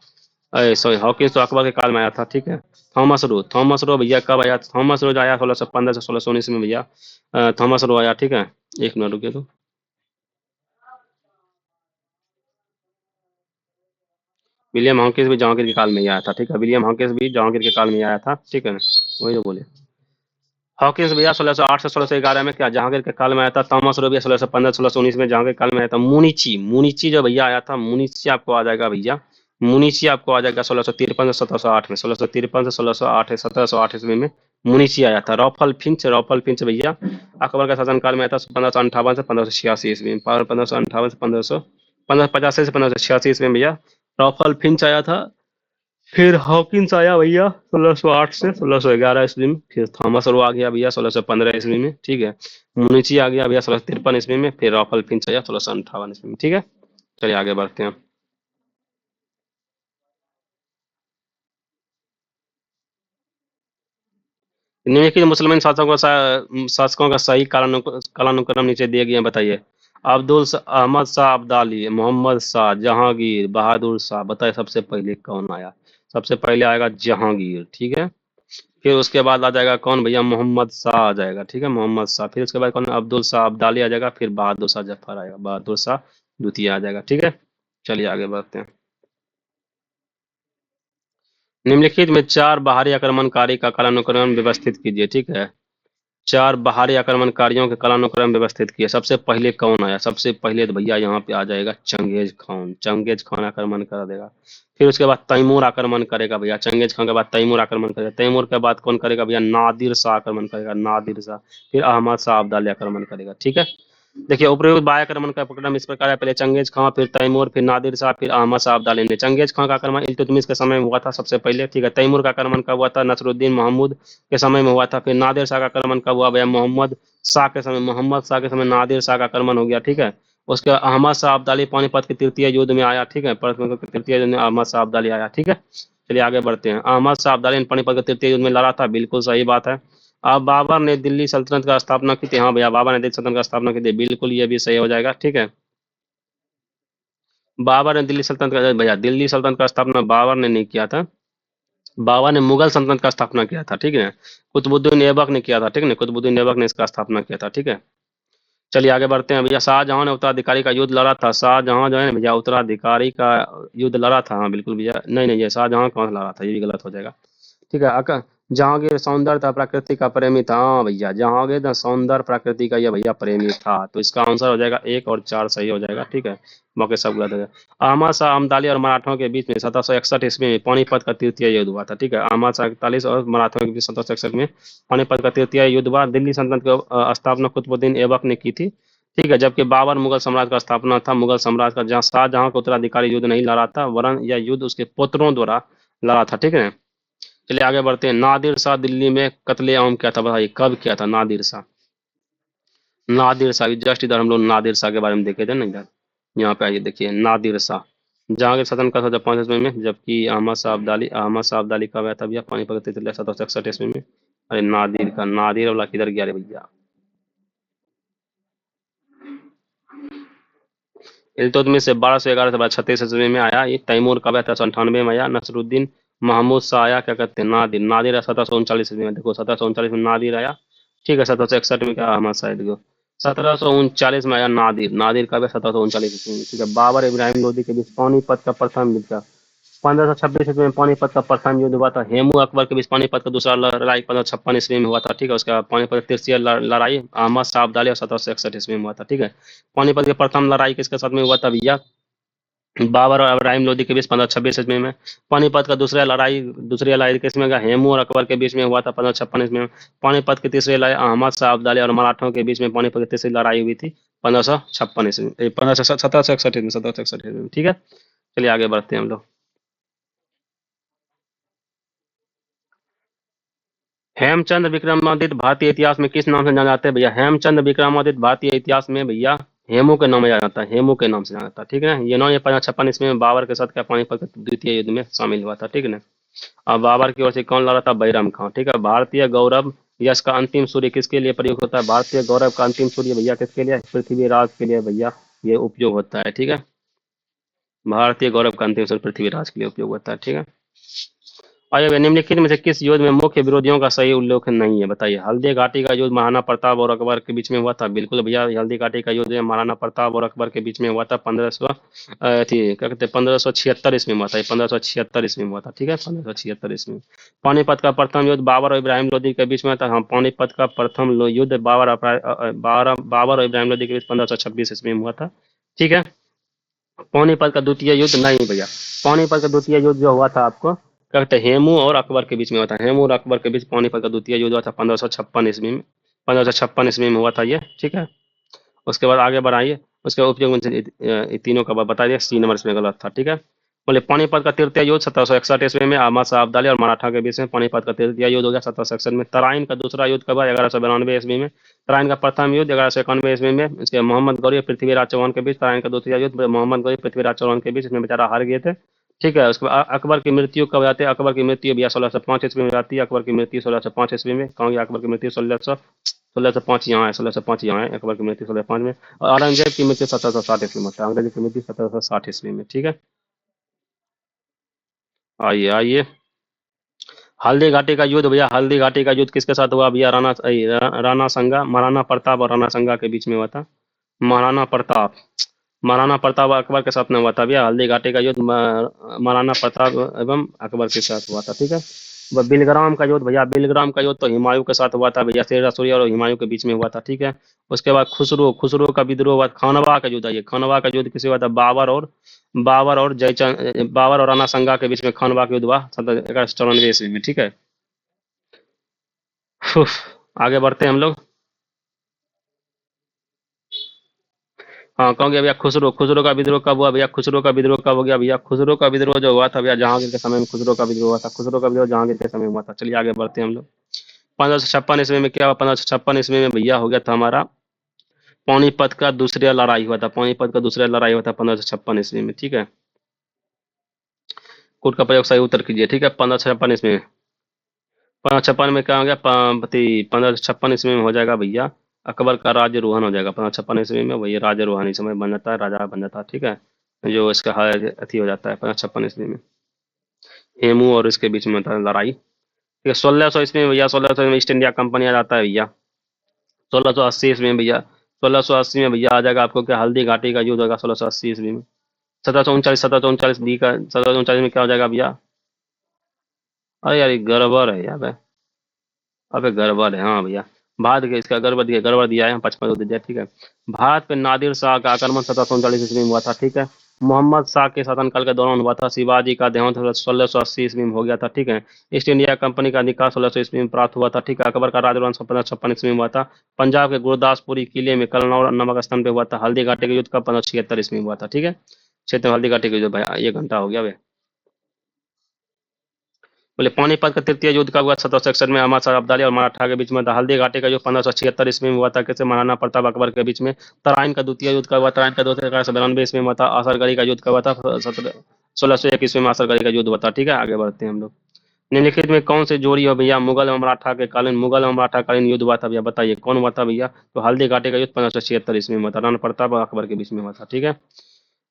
सॉरी, हॉकिंस तो अकबर के काल में आया था। ठीक है। थॉमस रो भैया कब आया, थॉमस रो जो आया 1615 से 1619 में भैया। थॉमस रो आया। ठीक है, एक मिनट रुकिए तो। विलियम हॉकिंस भी जहांगीर के काल में ही आया था। ठीक है, विलियम हॉकिंस भी जहांगीर के काल में ही आया था। ठीक है ना, वही तो बोले। हॉकिंस भैया 1608 से 1611 में क्या जहांगीर के काल में आया था। थॉमस रो भैया 1615 1619 में जहांगीर के काल में आया था। मुनिची, मुनिची जो भैया आया था, मुनिची आपको आ जाएगा भैया, मुनिची आपको आ जाएगा 1653 से 1708 में, 1653 से 1608 1708 ईस्वी में मुनिची आया था। रॉफल फिंच भैया अकबर का शासनकाल में आया था 1558 से 1586 ईस्वी में, 1558 से 1585 से 1586 ईस्वी में भैया रॉफल फिंच आया था। फिर हॉकिंस आया भैया 1608 से 1611 ईस्वी में। फिर थॉमस रो आ गया भैया 1615 ईस्वी में। ठीक है। मुनिची आ गया भैया 1653 ईस्वी में। फिर रॉफल फिंच आया 1658 ईस्वी में। ठीक है, चलिए आगे बढ़ते हैं। निम्नलिखित मुसलमान शासकों का सही कालानुक्रम नीचे दिए गए हैं, बताइए। अहमद शाह अब्दाली, मोहम्मद शाह, जहांगीर, बहादुर शाह। बताइए सबसे पहले कौन आया। सबसे पहले आएगा जहांगीर। ठीक है। फिर उसके बाद आ जाएगा कौन भैया, मोहम्मद शाह आ जाएगा। ठीक है, मोहम्मद शाह। फिर उसके बाद कौन, अब्दुल शाह अब्दाली आ जाएगा। फिर बहादुर शाह जफर आएगा, बहादुर शाह द्वितीय आ जाएगा। ठीक है, चलिए आगे बढ़ते हैं। निम्नलिखित में 4 बाहरी आक्रमणकारी का कालानुक्रम व्यवस्थित कीजिए। ठीक है, 4 बाहरी आक्रमणकारियों के कालानुक्रम व्यवस्थित किए। सबसे पहले कौन आया, सबसे पहले तो भैया यहाँ पे आ जाएगा चंगेज खान। चंगेज खान आक्रमण कर देगा। फिर उसके बाद तैमूर आक्रमण करेगा भैया, चंगेज खान के बाद तैमूर आक्रमण करेगा। तैमूर के बाद कौन करेगा भैया, नादिर शाह आक्रमण करेगा, नादिर शाह। फिर अहमद शाह अब्दाली आक्रमण करेगा। ठीक है। देखिए उपरोक्त बाह्य आक्रमण का क्रम इस प्रकार है, पहले चंगेज खां, फिर तैमूर, फिर नादिर शाह, फिर अहमद शाह अब्दाली ने। चंगेज खां का आक्रमण इल्तुतमिश के समय में हुआ था सबसे पहले। ठीक है। तैमूर का आक्रमण कब हुआ था, नसरुद्दीन महमूद के समय में हुआ था। फिर नादिर शाह का आक्रमण कब हुआ भैया, मोहम्मद शाह के समय, मोहम्मद शाह के समय नादिर शाह का आक्रमण हो गया। ठीक है। उसके अहमद शाह अब्दाली पानीपत के तृतीय युद्ध में आया। ठीक है, पानीपत के तृतीय युद्ध में अहमद शाह अब्दाली आया। ठीक है, चलिए आगे बढ़ते हैं। अहमद शाह अब्दाली ने पानीपत के तृतीय युद्ध में लड़ा था, बिल्कुल सही बात है। अब बाबर ने दिल्ली सल्तनत का स्थापना की थी। हाँ भैया, बाबर ने दिल्ली सल्तनत का स्थापना की थी, बिल्कुल ये भी सही हो जाएगा। ठीक है, बाबर ने दिल्ली सल्तनत का, भैया दिल्ली सल्तनत का स्थापना बाबर ने नहीं किया था, बाबर ने मुगल सल्तनत का स्थापना किया था। ठीक है, कुतुबुद्दीन ऐबक ने किया था। ठीक है, कुतुबुद्दीन ऐबक ने इसका स्थापना किया था। ठीक है, चलिए आगे बढ़ते हैं। भैया शाहजहां ने उत्तराधिकारी का युद्ध लड़ा था। शाहजहां जो है ना भैया उत्तराधिकारी का युद्ध लड़ा था। हाँ बिल्कुल भैया, नहीं नहीं, ये शाहजहां कौन सा लड़ा था, ये भी गलत हो जाएगा। ठीक है। जहांगीर सौंदर्य था, प्रकृति का प्रेमी था। हाँ भैया, जहांगीर ना सौंदर्य प्रकृति का ये भैया प्रेमी था, तो इसका आंसर हो जाएगा 1 और 4 सही हो जाएगा। ठीक है, बाकी सब गलत हो जाएगा। अहमद शाह अब्दाली और मराठों के बीच में 1761 ईस्वी में पानीपत का तृतीय युद्ध हुआ था। ठीक है, अहमद शाह 41 और मराठों के बीच 1761 में पानीपत का तृतीय युद्ध हुआ। दिल्ली सल्तनत की स्थापना कुतुबुद्दीन ऐबक ने की थी। ठीक है, जबकि बाबर मुगल सम्राट का स्थापना था, मुगल सम्राट का, जहाँ शाहजहां का उत्तराधिकारी युद्ध नहीं लड़ा था, वरन यह युद्ध उसके पुत्रों द्वारा लड़ा था। ठीक है, चलिए आगे बढ़ते हैं। नादिर शाह दिल्ली में कत्लेआम क्या था, बताइए कब किया था नादिर शाह। नादिर शाह जस्ट इधर हम लोग नादिर शाह के बारे में देखे थे ना, इधर यहाँ पे आइए देखिए नादिर शाह। जहांगीर सदन का था जब 5 ईस्वी में, जबकि अहमद शाह अब्दाली कब आया था भैया, पानीपत के 1761 ईस्वी में। अरे नादिर का, नादिर वाला किधर गया रे भैया। इल्तुतमिश से 1211 से 1236 ईस्वी में आया। ये तैमूर कब आया था, 1798 में आया। नसरुद्दीन महमूद शाह आया, क्या कहते हैं, नादिर। नादिर 1739 ईस्वी में, देखो 1739 में नादिर आया। ठीक है, 1761 में क्या, अहमद शाह, देखो 1739 में आया नादिर। नादिर कब है, 1739 ईस्वी में। ठीक है, बाबर इब्राहिम लोदी के बीच पानीपत का प्रथम युद्ध का 1526 ईस्वी में पानीपत का प्रथम युद्ध हुआ था। हेमू अकबर के बीच पानीपत का दूसरा लड़ाई 1556 ईस्वी में हुआ था। ठीक है, उसका पानीपत की तृतीय लड़ाई अहमद शाह अब्दाली और 1761 ईस्वी में हुआ था। ठीक है, पानीपत की प्रथम लड़ाई किसके साथ में हुआ था भैया, बाबर और इब्राहिम लोदी के बीच 1526 ईस्वी में। पानीपत का दूसरी लड़ाई किसमें का, हेमू और अकबर के बीच में हुआ था 1556 ईस्वी में। पानीपत की तीसरी लड़ाई अहमद शाह अब्दाली और मराठों के बीच में पानीपत की तीसरी लड़ाई हुई थी 1556 ईस्वी, 1761 में, 1761 में, ठीक है। चलिए आगे बढ़ते हैं हम लोग। हेमचंद विक्रमादित्य भारतीय इतिहास में किस नाम से जाना जाते हैं भैया? हेमचंद विक्रमादित्य भारतीय इतिहास में भैया हेमू के नाम में जाना जाता है, हेमू के नाम से जाना जाता है, ठीक है ना। ये 956 ईस्वी में बाबर के साथ क्या पानीपत के द्वितीय युद्ध में शामिल हुआ था, ठीक है ना। अब बाबर की ओर से कौन लड़ा था? बैरम खान, ठीक है। भारतीय गौरव यश का अंतिम सूर्य किसके लिए प्रयोग होता है? भारतीय गौरव का अंतिम सूर्य भैया किसके लिए? पृथ्वीराज के लिए भैया ये उपयोग होता है, ठीक है। भारतीय गौरव का अंतिम सूर्य पृथ्वीराज के लिए उपयोग होता है, ठीक है। आइए भैया, निम्नलिखित में से किस युद्ध में मुख्य विरोधियों का सही उल्लेख नहीं है? बताइए। हल्दी घाटी का युद्ध महाराणा प्रताप और अकबर के बीच में हुआ था। बिल्कुल भैया, हल्दी घाटी का युद्ध महाराणा प्रताप और अकबर के बीच में हुआ था 1500 थी क्या कहते हैं 1576 ईस्वी में हुआ था। 1576 ईस्वी में हुआ था, ठीक है, 1576 ईस्वी में। पानीपत का प्रथम युद्ध बाबर और इब्राहिम लोदी के बीच में हुआ था। हाँ, पानीपत का प्रथम युद्ध बाबर और इब्राहिम लोदी के बीच 1526 ईस्वी में हुआ था, ठीक है। पानीपत का द्वितीय युद्ध नहीं भैया, पानीपत का द्वितीय युद्ध जो हुआ था आपको क्या कहते हैं हेमू और अकबर के बीच में हुआ था। हेमू और अकबर के बीच पानीपत का द्वितीय युद्ध हुआ था 1556 ईस्वी में, 1556 ईस्वी में हुआ था ये, ठीक है। उसके बाद आगे बढ़ाइए। उसके उपयोग में से तीनों का बता दिया, सी नंबर इसमें गलत था, ठीक है। बोले पानीपत का तृतीय युद्ध 1761 ईस्वी में अहमद शाह अब्दाली और मराठा के बीच में पानीपत का तृतीय युद्ध हो गया 1761 में। तराइन का दूसरा युद्ध कब हुआ? 1192 ईस्वी में। तराइन का प्रथम युद्ध 1191 ईस्वी में, इसके मोहम्मद गौरी और पृथ्वीराज चौहान के बीच। तराइन का दूसरा युद्ध मोहम्मद गौरी पृथ्वीराज चौहान के बीच, इसमें बेचारा हार गए थे, ठीक है। उसके बाद अकबर की मृत्यु कब जाती है? अकबर की मृत्यु भैया 1605 ईस्वी में जाती है। अकबर की मृत्यु 1605 ईस्वी में। कहाँ गया अकबर की मृत्यु? 1605 यहाँ है, 1605 यहाँ है, अकबर की मृत्यु 1605 में। और औरंगजेब की मृत्यु 1760 ईस्वी में होता है। औरंगजेब की मृत्यु 1760 ईस्वी में, ठीक है। आइए आइए, हल्दी घाटी का युद्ध भैया, हल्दी घाटी का युद्ध किसके साथ हुआ भैया? राणा संगा, महाराणा प्रताप और राणा संगा के बीच में हुआ था। महाराणा प्रताप, महाराणा प्रताप और अकबर के साथ में हुआ था भैया। हल्दी घाटी का युद्ध महाराणा प्रताप एवं अकबर के साथ हुआ था, ठीक है। बिलग्राम का युद्ध भैया, बिलग्राम का युद्ध तो हुमायूं के साथ हुआ था भैया, शेर सूर्य और हुमायूं के बीच में हुआ था, ठीक है। उसके बाद खुसरो, खुसरो का विद्रोह हुआ। खानवा का युद्ध है ये, खानवा का युद्ध किसी हुआ था? बाबर और जयचंद, बाबर और राणा संगा के बीच में खानवा का युद्ध हुआ 1794 ईस्वी में, ठीक है। उफ, आगे बढ़ते हैं हम लोग। हाँ, कहोगे भैया खुसरो, खुसरो का विद्रोह कब हुआ भैया? खुसरो का विद्रोह कब हो गया भैया? खुसरो का विद्रोह जो हुआ था भैया जहांगीर के समय में खुसरो का विद्रोह हुआ था। खुसरो का विद्रोह जहांगीर के समय में हुआ था। चलिए आगे बढ़ते हैं हम लोग। 1556 ईस्वी में क्या हुआ? 1556 ईस्वी में भैया हो गया था हमारा पानीपत का दूसरा लड़ाई हुआ था। पानीपत का दूसरा लड़ाई हुआ था 1556 ईस्वी में, ठीक है। कोड का प्रयोग सही उत्तर कीजिए, ठीक है। 1556 ईस्वी में, 1556 में क्या हो गया? 1556 ईस्वी में हो जाएगा भैया अकबर का राज्यरोहन हो जाएगा। 1556 ईस्वी में वही राज्यरोहन समय बन जाता है, राजा बन जाता है, ठीक है। जो इसका अथी हो जाता है 1556 ईस्वी में, हेमू और इसके बीच में होता है लड़ाई, ठीक है। 1600 ईस्वी में भैया, 1600 में ईस्ट इंडिया कंपनी आ जाता है भैया। 1680 ईस्वी में भैया, 1680 में भैया आ जाएगा आपको क्या? हल्दी घाटी का युद्ध होगा 1680 ईस्वी में। 1739 डी का 1739 में क्या हो जाएगा भैया? अरे यार ये गड़बड़ है यार, अबे गड़बड़ है, हाँ भैया। भारत के इसका गड़बड़ दिया है, 55 को दे दिया, ठीक है। भारत पे नादिर शाह का आक्रमण 1739 ईस्वी में हुआ था, ठीक है। मोहम्मद शाह के शासनकाल के दौरान हुआ था। शिवाजी का देहांत 1680 ईस्वी में हो गया था, ठीक है। ईस्ट इंडिया कंपनी का अधिकार 1600 ईस्वी में प्राप्त हुआ था, ठीक है। अकबर का राजवंश 1556 ईस्वी में हुआ था। पंजाब के गुरदासपुरी किले में कलनौर नमक स्तंभ पे हुआ था। हल्दी घाटी का युद्ध का 1576 ईस्वी में हुआ था, ठीक है। क्षेत्र में हल्दी घाटी का युद्ध भाई, 1 घंटा हो गया भाई। बोले पानीपत का तृतीय युद्ध कब हुआ? 1761 में अहमद शाह अब्दाली और मराठा के बीच में था। हल्दी घाटी का युद्ध 1576 ईस्वी में हुआ था, कैसे? महाराणा प्रताप अकबर के बीच में। तराइन का द्वितीय युद्ध कब हुआ? तराइन का द्वितीय 1192 ईस्वी में हुआ था। असरगढ़ी का युद्ध कब हुआ था? 1601 ईस्वी में असरगढ़ी का युद्ध हुआ था, ठीक है। आगे बढ़ते हैं हम लोग। निम्नलिखित में कौन से जोड़ी हो भैया मुगल और मराठा के कालीन, मुगल और मराठा कालीन युद्ध हुआ था भैया? बताइए कौन हुआ था भैया? तो हल्दी घाटी का युद्ध 1576 ईस्वी में हुआ था, राणा प्रताप और अकबर के बीच में हुआ था, ठीक है।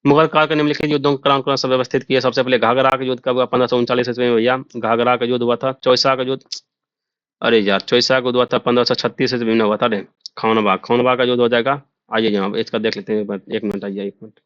मुगल काल के निम्नलिखित युद्धों का क्रम क्रम से व्यवस्थित किया। सबसे पहले घाघरा का युद्ध कब हुआ? 1539 ईस्वी में भैया, घाघरा का युद्ध हुआ था। चौसा का युद्ध, अरे यार चौसा का युद्ध हुआ था 1536 ईस्वी में हुआ था रे। खानवा, खानवा का युद्ध हो जाएगा। आइए यहाँ इसका देख लेते हैं, 1 मिनट आइए, 1 मिनट।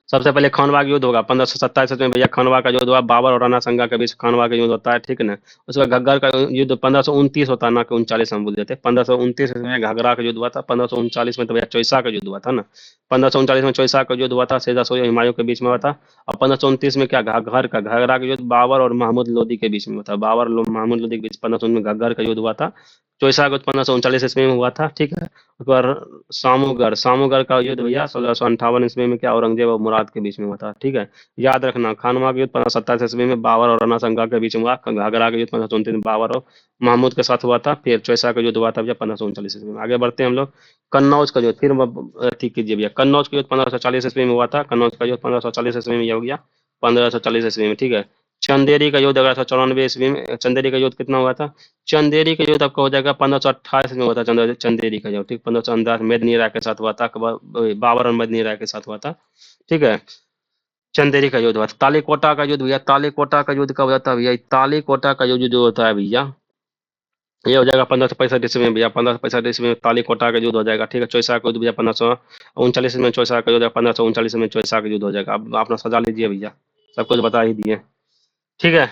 सबसे पहले खानवा का युद्ध होगा 1527 में भैया, खानवा का युद्ध हुआ। बाबर और राणा संगा के बीच खानवा का युद्ध होता है, ठीक है ना। उसके बाद घग्गर का युद्ध 1529 होता है ना, कि 39 हम बोल देते हैं। 1529 में घाघरा का युद्ध हुआ था। 1539 में तो भैया चौसा का युद्ध हुआ था ना। 1539 में चौसा का युद्ध हुआ था, शेरशाह सूरी और हुमायूं के बीच में हुआ था। और 1529 में क्या? घाघरा का युद्ध बाबर और महमूद लोदी के बीच में हुआ था। बाबर और महमूद लोदी के बीच 1529 में घग्गर का युद्ध हुआ था। चौसा का युद्ध 1539 ईस्वी में हुआ था, ठीक है। उसके बाद सामूगढ़ का युद्ध भैया 1658 ईस्वी में क्या औरंगजेब और मुराद के बीच में हुआ था, ठीक है। याद रखना, खानवा का युद्ध 1527 ईस्वी में बाबर और राणा संगा के बीच में हुआ। घाघरा का युद्ध 1529 में बाबर और महमूद के साथ हुआ था। फिर चौसा का युद्ध हुआ था भैया 1539 ईस्वी में। आगे बढ़ते हैं हम लोग। कन्नौज का युद्ध, फिर ठीक कीजिए भैया, कन्नौज का युद्ध 1540 ईस्वी में हुआ था। कन्नौज का युद्ध 1540 ईस्वी में यह हो गया, 1540 ईस्वी में, ठीक है। चंदेरी का युद्ध 1194 ईस्वी में, चंदेरी का युद्ध कितना हुआ था? चंदेरी का युद्ध आपका हो जाएगा 1528 में हुआ था, चंदेरी का युद्ध, ठीक। 1518 मेदिनी राय के साथ हुआ था, बाबर और मेदिनी राय के साथ हुआ था, ठीक है। चंदेरी का युद्ध हुआ था। तालीकोटा का युद्ध भैया, तालीकोटा का युद्ध कब होता है भैया? तालीकोटा का युद्ध जो होता है भैया, ये हो जाएगा 1565 ईस्वी में भैया, 1565 ईस्वी में तालीकोटा का युद्ध हो जाएगा, ठीक है। चौसा का युद्ध भैया 1539 में, चौसा का युद्ध 1539 में चौसा का युद्ध हो जाएगा। अब अपना सजा लीजिए भैया, सब कुछ बता ही दिए, ठीक है।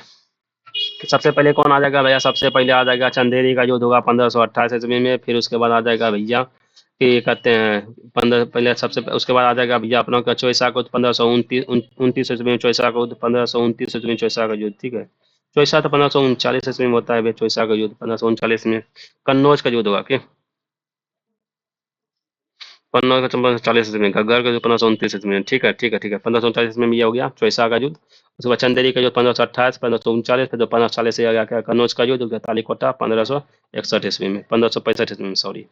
सबसे पहले कौन आ जाएगा भैया? सबसे पहले आ जाएगा चंदेरी का युद्ध होगा 1528 ईस्वी में। फिर उसके बाद आ जाएगा भैया कि कहते हैं 15 पहले सबसे उसके बाद आ जाएगा भैया अपना का चौसा का युद्ध 1529 ईस्वी में, चौसा का युद्ध 1529 ईस्वी में, चौसा का युद्ध, ठीक है। चौसा तो 1539 ईस्वी में होता है भैया, चौसा का युद्ध 1539 में। कन्नौज का युद्ध होगा कि कन्नौज का 1540 ईस्वी में, घग्गर का युद्ध 1529 ईस्वी में, ठीक है, ठीक है, ठीक है। 1539 में ये हो गया चौसा का युद्ध। उसके बाद चंदेरी का युद्ध 1528, 1539, फिर 1540 से आ गया क्या? कन्नौज का युद्ध, तालीकोटा 1561 ईस्वी में, 1565 ईस्वी में, सॉरी।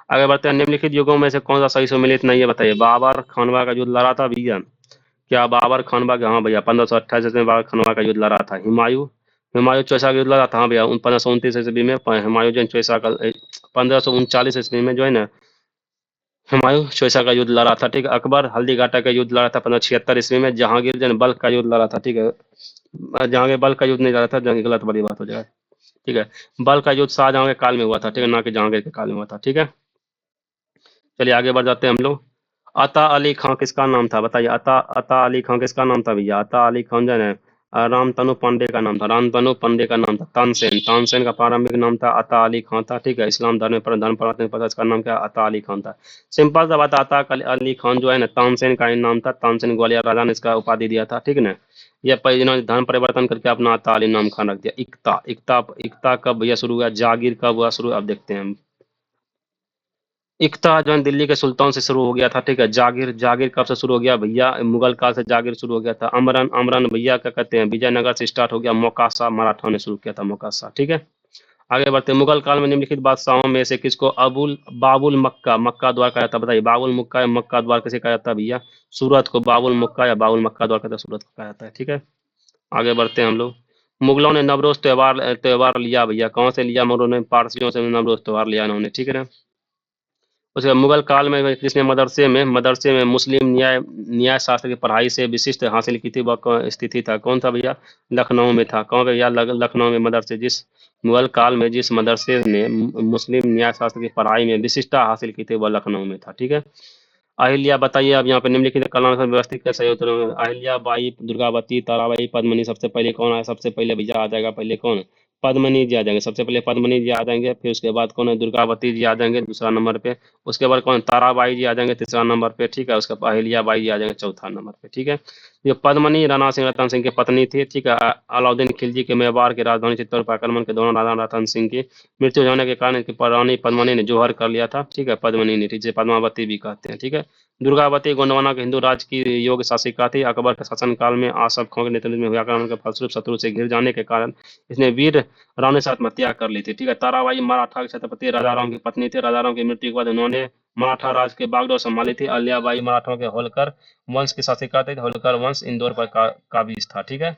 आगे बढ़ते हैं। निम्नलिखित युगों में से कौन सा सही सुमेलित नहीं है, बताइए। बाबर खानवा का युद्ध लड़ा था भैया, क्या बाबर खानवा का? हाँ भैया, 1528 में बाबर खानवा का युद्ध लड़ा था। हुमायूं हुमायूं चौसा का युद्ध लड़ा था, हाँ भैया, 1529 ईस्वी में हुमायूं जो है चौसा का 1539 ईस्वी में जो है ना हुमायूं चौसा का युद्ध लड़ा था, ठीक है। अकबर हल्दी घाटा का युद्ध लड़ा था 1576 ईस्वी में। जहांगीर जो है बल्ख का युद्ध लड़ा था, ठीक है। जहांगीर बल्ख का युद्ध नहीं लड़ा था, जहांगीर, गलत बड़ी बात हो जाएगा, ठीक है। बल्ख का युद्ध शाहजहां के काल में हुआ था, ठीक है, ना कि जहांगीर के काल में हुआ था, ठीक है। चलिए आगे बढ़ जाते हैं हम लोग। अता अली खां किसका नाम था, बताइए। अता अता अली खां किसका नाम था भैया? अता अली खान जो है ना, रामतनु पांडे का नाम था, रामतनु पांडे का नाम था। तानसेन तानसेन का प्रारंभिक नाम था अता अली खान था, ठीक है। इस्लाम धर्म पर धर्म परावर्तन पता इसका नाम क्या? अता अली खान था। सिंपल सा बात, अता अली खान जो है ना, तानसेन का ही नाम था। तानसेन ग्वालियर राजा ने इसका उपाधि दिया था, ठीक है ना। यह जिन्होंने धर्म परिवर्तन करके अपना अता अली नाम खान रख दिया। इकता इकता इकता कब भैया शुरू हुआ? जागीर कब हुआ शुरू? अब देखते हैं हम। इक्ता जो है दिल्ली के सुल्तान से शुरू हो गया था, ठीक है। जागीर जागीर कब से शुरू हो गया भैया? मुगल काल से जागीर शुरू हो गया था। अमरन अमरन भैया क्या कहते हैं, विजयनगर से स्टार्ट हो गया। मोकासा मराठा ने शुरू किया था, मोकासा, ठीक है। आगे बढ़ते हैं। मुगल काल में निम्नलिखित बादशाहों में से किसको अबुल बाबुल मक्का मक्का द्वार कहा जाता है, बताइए। बाबुल मुक्का या मक्का द्वार किसे कहा जाता है भैया? सूरत को बाबुल मुक्का या बाबुल मक्का द्वार कहता है, सूरत को कहा जाता है, ठीक है। आगे बढ़ते हैं हम लोग। मुगलों ने नवरोज त्योहार त्योहार लिया भैया, कौन से लिया? मुगलों ने पारसियों से नवरोज त्योहार लिया इन्होंने, ठीक है ना। उसके बाद मुगल काल में किसने मदरसे में मुस्लिम न्याय न्याय शास्त्र की पढ़ाई से विशिष्ट हासिल की थी, वह स्थिति था, कौन था भैया? लखनऊ में था। कौन भैया? लखनऊ में मदरसे, जिस मुगल काल में जिस मदरसे ने मुस्लिम न्याय शास्त्र की पढ़ाई में विशिष्टता हासिल की थी, वह लखनऊ में था, ठीक है। अहिल्या, बताइए अब यहाँ पे निम्नलिखित कलाओं से व्यवस्थित कैसे होते हैं? अहिल्या बाई, दुर्गावती, ताराबाई, पद्मिनी। सबसे पहले कौन आया? सबसे पहले भैया आ जाएगा पहले कौन? पद्मिनी जी आ जाएंगे, सबसे पहले पद्मिनी जी आ जाएंगे। फिर उसके बाद कौन है? दुर्गावती जी आ जाएंगे दूसरा नंबर पे। उसके बाद कौन? ताराबाई जी आ जाएंगे तीसरा नंबर पे, ठीक है। उसके बाद अहिल्या बाई जी आ जाएंगे चौथा नंबर पे, ठीक है। ये पद्मिनी राणा सिंह रतन सिंह की पत्नी थी, ठीक है। अलाउद्दीन खिलजी के मेवाड़ की राजधानी चित्तौड़ पर आक्रमण के दौरान राणा रतन सिंह की मृत्यु हो जाने के कारण इसकी रानी पद्मिनी ने जोहर कर लिया था, ठीक है। पद्मिनी ने, जिसे पद्मावती भी कहते हैं, ठीक है। दुर्गावती गोंडवाना के हिंदू राज की योग्य शासिका थी। अकबर के शासनकाल में आसफ खां के नेतृत्व में हुए आक्रमण के फलस्वरूप शत्रु से घिर जाने के कारण इसने वीर रानी से आत्महत्या कर ली थी, ठीक है। ताराबाई मराठा के छत्रपति राजाराम की पत्नी थी। राजाराम की मृत्यु के बाद उन्होंने मराठा राज के बागडोर संभाली थी। अहिल्याबाई मराठों के होलकर वंश की शासिका थी। होलकर वंश इंदौर पर काबिज था, ठीक है।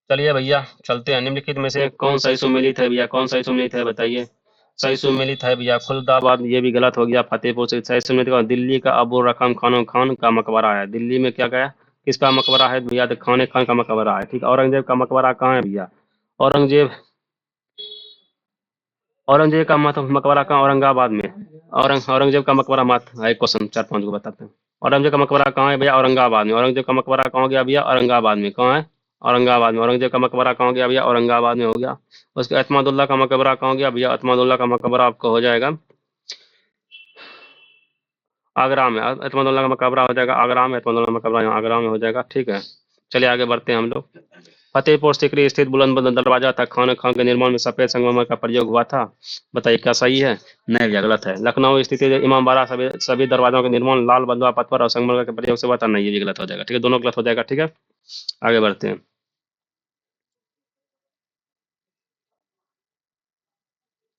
चलिए भैया चलते हैं। निम्नलिखित में से कौन सही सुमेलित है भैया? कौन सही सुमेलित है बताइए। सही सुमेलित है भैया खुलदाबाद, ये भी गलत हो गया। फतेहपुर से सही सुमेलित है। दिल्ली का अबू रकम खान खान का मकबरा है। दिल्ली में क्या गया? किसका मकबरा है भैया? तो खान खान का मकबरा है, ठीक है। औरंगजेब का मकबरा कहाँ है भैया? औरंगजेब औरंगजेब का मकबरा कहाँ? औरंगाबाद में। औरंगजेब का मकबरा मत है, क्वेश्चन 4-5 को बताते हैं। औरंगजेब का मकबरा कहाँ है भैया? औरंगाबाद में। औरंगजेब का मकबरा कहाँ हो गया भैया? औरंगाबाद में। कहाँ है? औरंगाबाद में। औरंगजेब का मकबरा कहाँ हो गया भैया? औरंगाबाद में हो गया। उसके अतमादुल्ला का मकबरा कहाँ हो गया भैया? अतमादुल्ला का मकबरा आपको हो जाएगा आगरा में। अतमादुल्ला का मकबरा हो जाएगा आगरा में। अतमादुल्ला का मकबरा यहाँ आगरा में हो जाएगा, ठीक है। चलिए आगे बढ़ते हैं हम लोग। फतेहपुर सीकरी स्थित बुलंद दरवाजा था खान खां के निर्माण में सफेद संगमरमर का प्रयोग हुआ था। बताइए क्या सही है? नहीं भैया गलत है। लखनऊ स्थित इमामबाड़ा सभी सभी दरवाजों के निर्माण लाल बंधुआ पत्थर और संगमरमर के प्रयोग से हुआ था। नहीं, ये भी गलत हो जाएगा। ठीक है, दोनों गलत हो जाएगा। ठीक है, आगे बढ़ते हैं।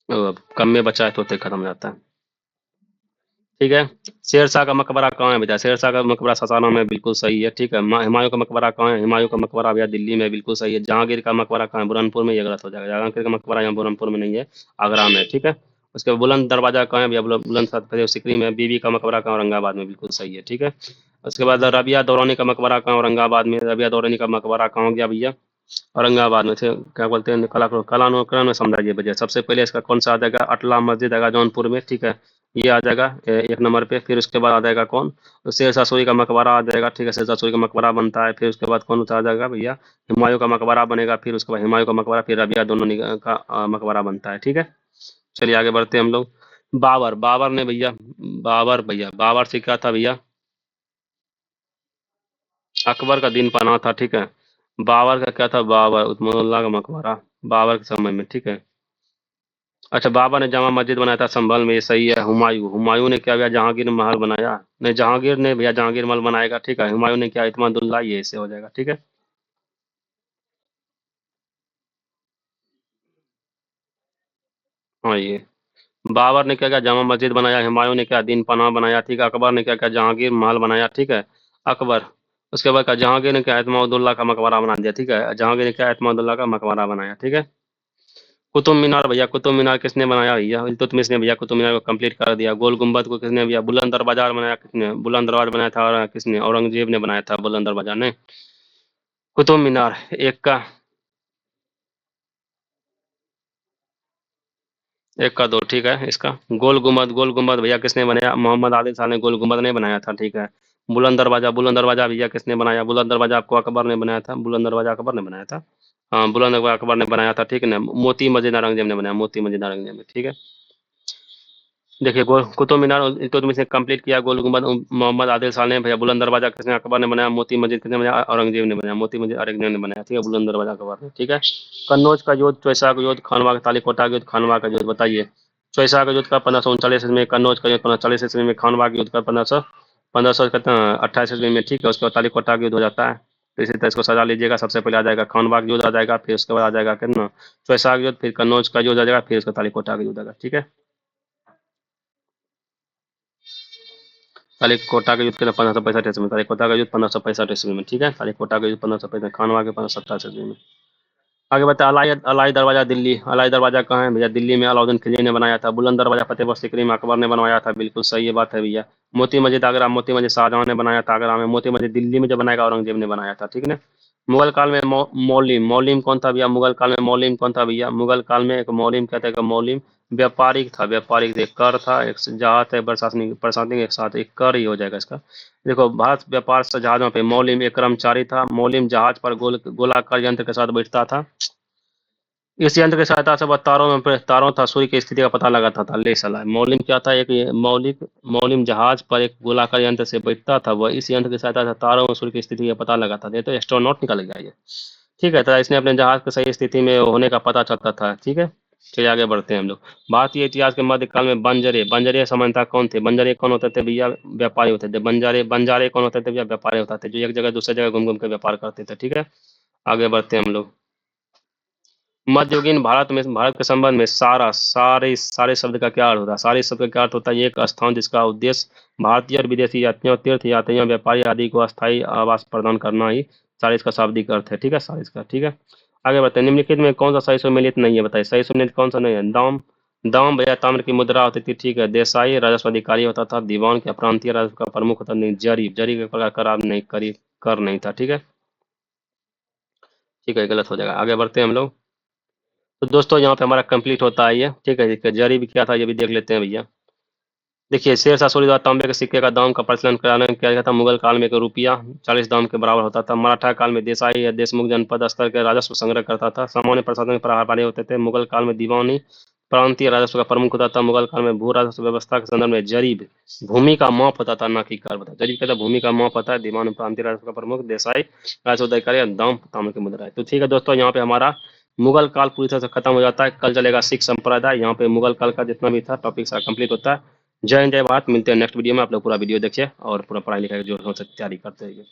अब कम में बचा है तो खत्म हो जाता है। ठीक है, शेरशाह का मकबरा कहाँ है बेटा? शेरशाह का मकबरा सासाराम में, बिल्कुल सही है। ठीक है, हुमायूं का मकबरा कहाँ है? हुमायूं का मकबरा भैया दिल्ली में, बिल्कुल सही है। जहांगीर का मकबरा कहाँ है? बुरहानपुर में, ये गलत हो जाएगा। जहांगीर का मकबरा यहाँ बुरहानपुर में नहीं है, आगरा में। ठीक है, उसके बाद बुलंद दरवाजा कहाँ है भैया? बुलंद फतेह सिकरी में। बीबी का मकबरा कहाँ? औरंगाबाद में, बिल्कुल सही है। ठीक है, उसके बाद रबिया दौरानी का मकबरा कहाँ? औरंगाबाद में। रबिया दौरानी का मकबरा कहाँ हो गया भैया? औरंगाबाद में थे। क्या बोलते हैं, कलानुकरण में समझाइए भैया। सबसे पहले इसका कौन सा आ जाएगा? अटला मस्जिद आएगा जौनपुर में। ठीक है, ये आ जाएगा एक नंबर पे। फिर उसके बाद आ जाएगा कौन? तो शेरशाह सूरी का मकबरा आ जाएगा। ठीक है, शेरशाह सूरी का मकबरा बनता है। फिर उसके बाद कौन सा आ जाएगा भैया? हुमायूं का मकबरा बनेगा। फिर उसके बाद हुमायूं का मकबरा, फिर रबिया दोनों का मकबरा बनता है। ठीक है, चलिए आगे बढ़ते हैं हम लोग। बाबर, बाबर ने भैया, बाबर भैया, बाबर से क्या था भैया? अकबर का दिन पनाह था। ठीक है, बाबर का क्या था? बाबर उस्मानुल्लाह का मकबरा, बाबर के समय में। ठीक है, अच्छा, बाबर ने जामा मस्जिद बनाया था संभल में, ये सही है। हुमायूं, हुमायूं ने क्या किया? जहांगीर महल बनाया। नहीं, जहांगीर ने भैया जहांगीर महल बनाएगा। ठीक है, हुमायूं ने क्या? इत्मीदुल्लाह, ये इससे हो जाएगा। ठीक है, हाँ ये बाबर ने क्या किया? जामा मस्जिद बनाया। हुमायूं ने क्या? दिन पनाह बनाया। ठीक है, अकबर ने क्या किया? जहांगीर महल बनाया। ठीक है, अकबर। उसके बाद क्या? जहांगीर ने क्या? इत्मीदुल्लाह का मकबरा बना दिया। ठीक है, जहांगीर ने क्या? इत्मीदुल्लाह का मकबरा बनाया। ठीक है, कुतुब मीनार भैया, कुतुब मीनार किसने बनाया भैया? इल्तुतमिश ने भैया कुतुब मीनार को कंप्लीट कर दिया। गोल गुम्बद को किसने भैया? बुलंद दरवाजा बनाया। किसने? बुलंद दरवाजा बनाया था। और किसने? औरंगजेब ने बनाया था बुलंद दरवाजा ने। कुतुब मीनार एक का दो। ठीक है, इसका गोल गुम्बद, गोल गुम्बद भैया किसने बनाया? मोहम्मद आदिल शाह ने गोल गुम्बद नहीं बनाया था। ठीक है, बुलंद दरवाजा, बुलंद दरवाजा भैया किसने बनाया? बुलंद दरवाजा आपको अकबर ने बनाया था। बुलंद दरवाजा अकबर ने बनाया था। हाँ, बुलंद दरवाजा अकबर ने बनाया था। ठीक है ना, मोती मस्जिद औरंगजेब ने बनाया, मोती मस्जिद औरंगजेब ने। ठीक है, देखिए गोल कुतुब मीनार इल्तुतमिश ने कंप्लीट किया। गोल गुम्बद मोहम्मद आदिल शाह ने भैया। बुलंद दरवाजा किसने? अकबर ने बनाया। मोती मस्जिद किसने बनाया? औरंगजेब ने बनाया। मोती मस्जिद औरंगजेब ने बनाया। ठीक है, बुलंद दरवाजा अकबर ने। ठीक है, कन्नौज का युद्ध, चौसा का युद्ध, खानवा का, तालीकोटा का युद्ध, खानवा का युद्ध, बताइए। चौसा का युद्ध का 1539 ईस्वी में, कन्नौज का युद्ध 1540 ईस्वी में, खानवा का युद्ध का 1500 अट्ठाईस ईस्वी में। ठीक है, उसके बाद तालीकोटा का युद्ध हो जाता है। तो इसी तरह इसको सजा लीजिएगा। सबसे पहले आ जाएगा खानवा का युद्ध आ जाएगा, फिर उसके बाद आ जाएगा कितना? चौसा का युद्ध, फिर कन्नौज का युद्ध आ जाएगा, फिर उसका तालीकोटा का युद्ध आएगा। ठीक है, तालीकोटा का युद्ध कितना? 1565 ईस्वी में। तालीकोटा का युद्ध 1565 ईस्वी में। ठीक है, तालीकोटा का युद्ध 1565, खानवा के 1527 ईस्वी में। आगे बताए, अलाई अलाई दरवाजा दिल्ली, अलाई दरवाजा कहाँ है भैया? दिल्ली में, अलाउद्दीन खिलजी ने बनाया था। बुलंद दरवाजा फतेहपुर सीकरी में, अकबर ने बनवाया था। बिल्कुल सही ये बात है भैया। मोती मस्जिद आगरा, मोती मस्जिद शाहजहां ने बनाया था आगरा में। मोती मस्जिद दिल्ली में जो बनाएगा औरंगजेब ने बनाया था। ठीक है ना। मुगल काल में मौलिम, मौलिम कौन था भैया? मुगल काल में मौलिम कौन था भैया? मुगल काल में एक मौलिम कहते हैं, मौलिम व्यापारिक था। व्यापारिक, एक कर था, एक जहाज है, प्रशासनिक, प्रशासनिक एक साथ, एक कर ही हो जाएगा इसका। देखो, भारत व्यापार से जहाजों पे मौलिम एक कर्मचारी था। मौलिम जहाज पर गोलाकार यंत्र के साथ बैठता था। इस यंत्र की सहायता से वह तारों तथा सूर्य की स्थिति का पता लगाता था। ले साला, मौलिम क्या था? एक मौलिम जहाज पर एक गोलाकार यंत्र से बैठता था। वह इस यंत्र की सहायता से तारों और सूर्य की स्थिति का पता लगाता था। ये तो एस्ट्रोनॉट निकल गया ये। ठीक है, तो इसने अपने जहाज की सही स्थिति में होने का पता चलता था। ठीक है, चलिए आगे बढ़ते हैं हम लोग। भारतीय इतिहास के मध्यकाल में बंजरे, बंजरे समानता कौन थे? बंजरे कौन होते थे भैया? व्यापारी होते थे। बंजारे, बंजारे कौन होते थे भैया? व्यापारी होते थे, जो एक जगह दूसरे जगह घूम घूम के व्यापार करते थे। ठीक है, आगे बढ़ते हैं हम लोग। मध्ययुगीन भारत में, भारत के संबंध में सारा, सारे सारे शब्द का क्या अर्थ होता है? सारे शब्द का क्या अर्थ होता है? एक स्थान जिसका उद्देश्य भारतीय और विदेशी यात्रियों, तीर्थ यात्रियों, व्यापारी आदि को अस्थायी आवास प्रदान करना ही सारे इसका शाब्दिक अर्थ है। ठीक है, सारे इसका। ठीक है, आगे बढ़ते हैं। निम्नलिखित में कौन सा सही सुमेलित नहीं है? बताइए, सही सुमेलित कौन सा नहीं है? दाम, दाम भैया ताम्र की मुद्रा होती थी। ठीक है, देसाई राजस्व अधिकारी होता था। दीवान क्या प्रांतीय राजस्व का प्रमुख होता नहीं। जरी, जरी के प्रकार करार नहीं, करी कर नहीं था। ठीक है, ठीक है, गलत हो जाएगा। आगे बढ़ते हैं हम लोग। तो दोस्तों यहाँ पे हमारा कंप्लीट होता है ये। ठीक है, इसका जरी भी क्या था ये भी देख लेते हैं भैया। देखिए, शेर शाह सूरी द्वारा तांबे के सिक्के का दाम का प्रचलन कराने किया गया था। मुगल काल में एक रुपया 40 दाम के बराबर होता था। मराठा काल में देसाई या देशमुख जनपद स्तर के राजस्व संग्रह करता था। सामान्य प्रशासन में प्रभारी होते थे। मुगल काल में दीवानी प्रांतीय राजस्व का प्रमुख होता था। मुगल काल में भू राजस्व व्यवस्था के संदर्भ में जरीब भूमि का माप होता था, ना कि कर बता। जरीब कहता भूमि का माप होता है। दीवान में प्रांतीय राजस्व का प्रमुख, देसाई राजस्व अधिकारी, दाम ताम्र की मुद्रा है। तो ठीक है दोस्तों, यहाँ पे हमारा मुगल काल पूरी तरह से खत्म हो जाता है। कल चलेगा सिख संप्रदाय। यहाँ पे मुगल काल का जितना भी था टॉपिक सारा कंप्लीट होता है। जय हिंद, जय भारत। मिलते हैं नेक्स्ट वीडियो में। आप लोग पूरा वीडियो देखिए और पूरा पढ़ाई लिखाई जो हो तैयारी करते रहिए।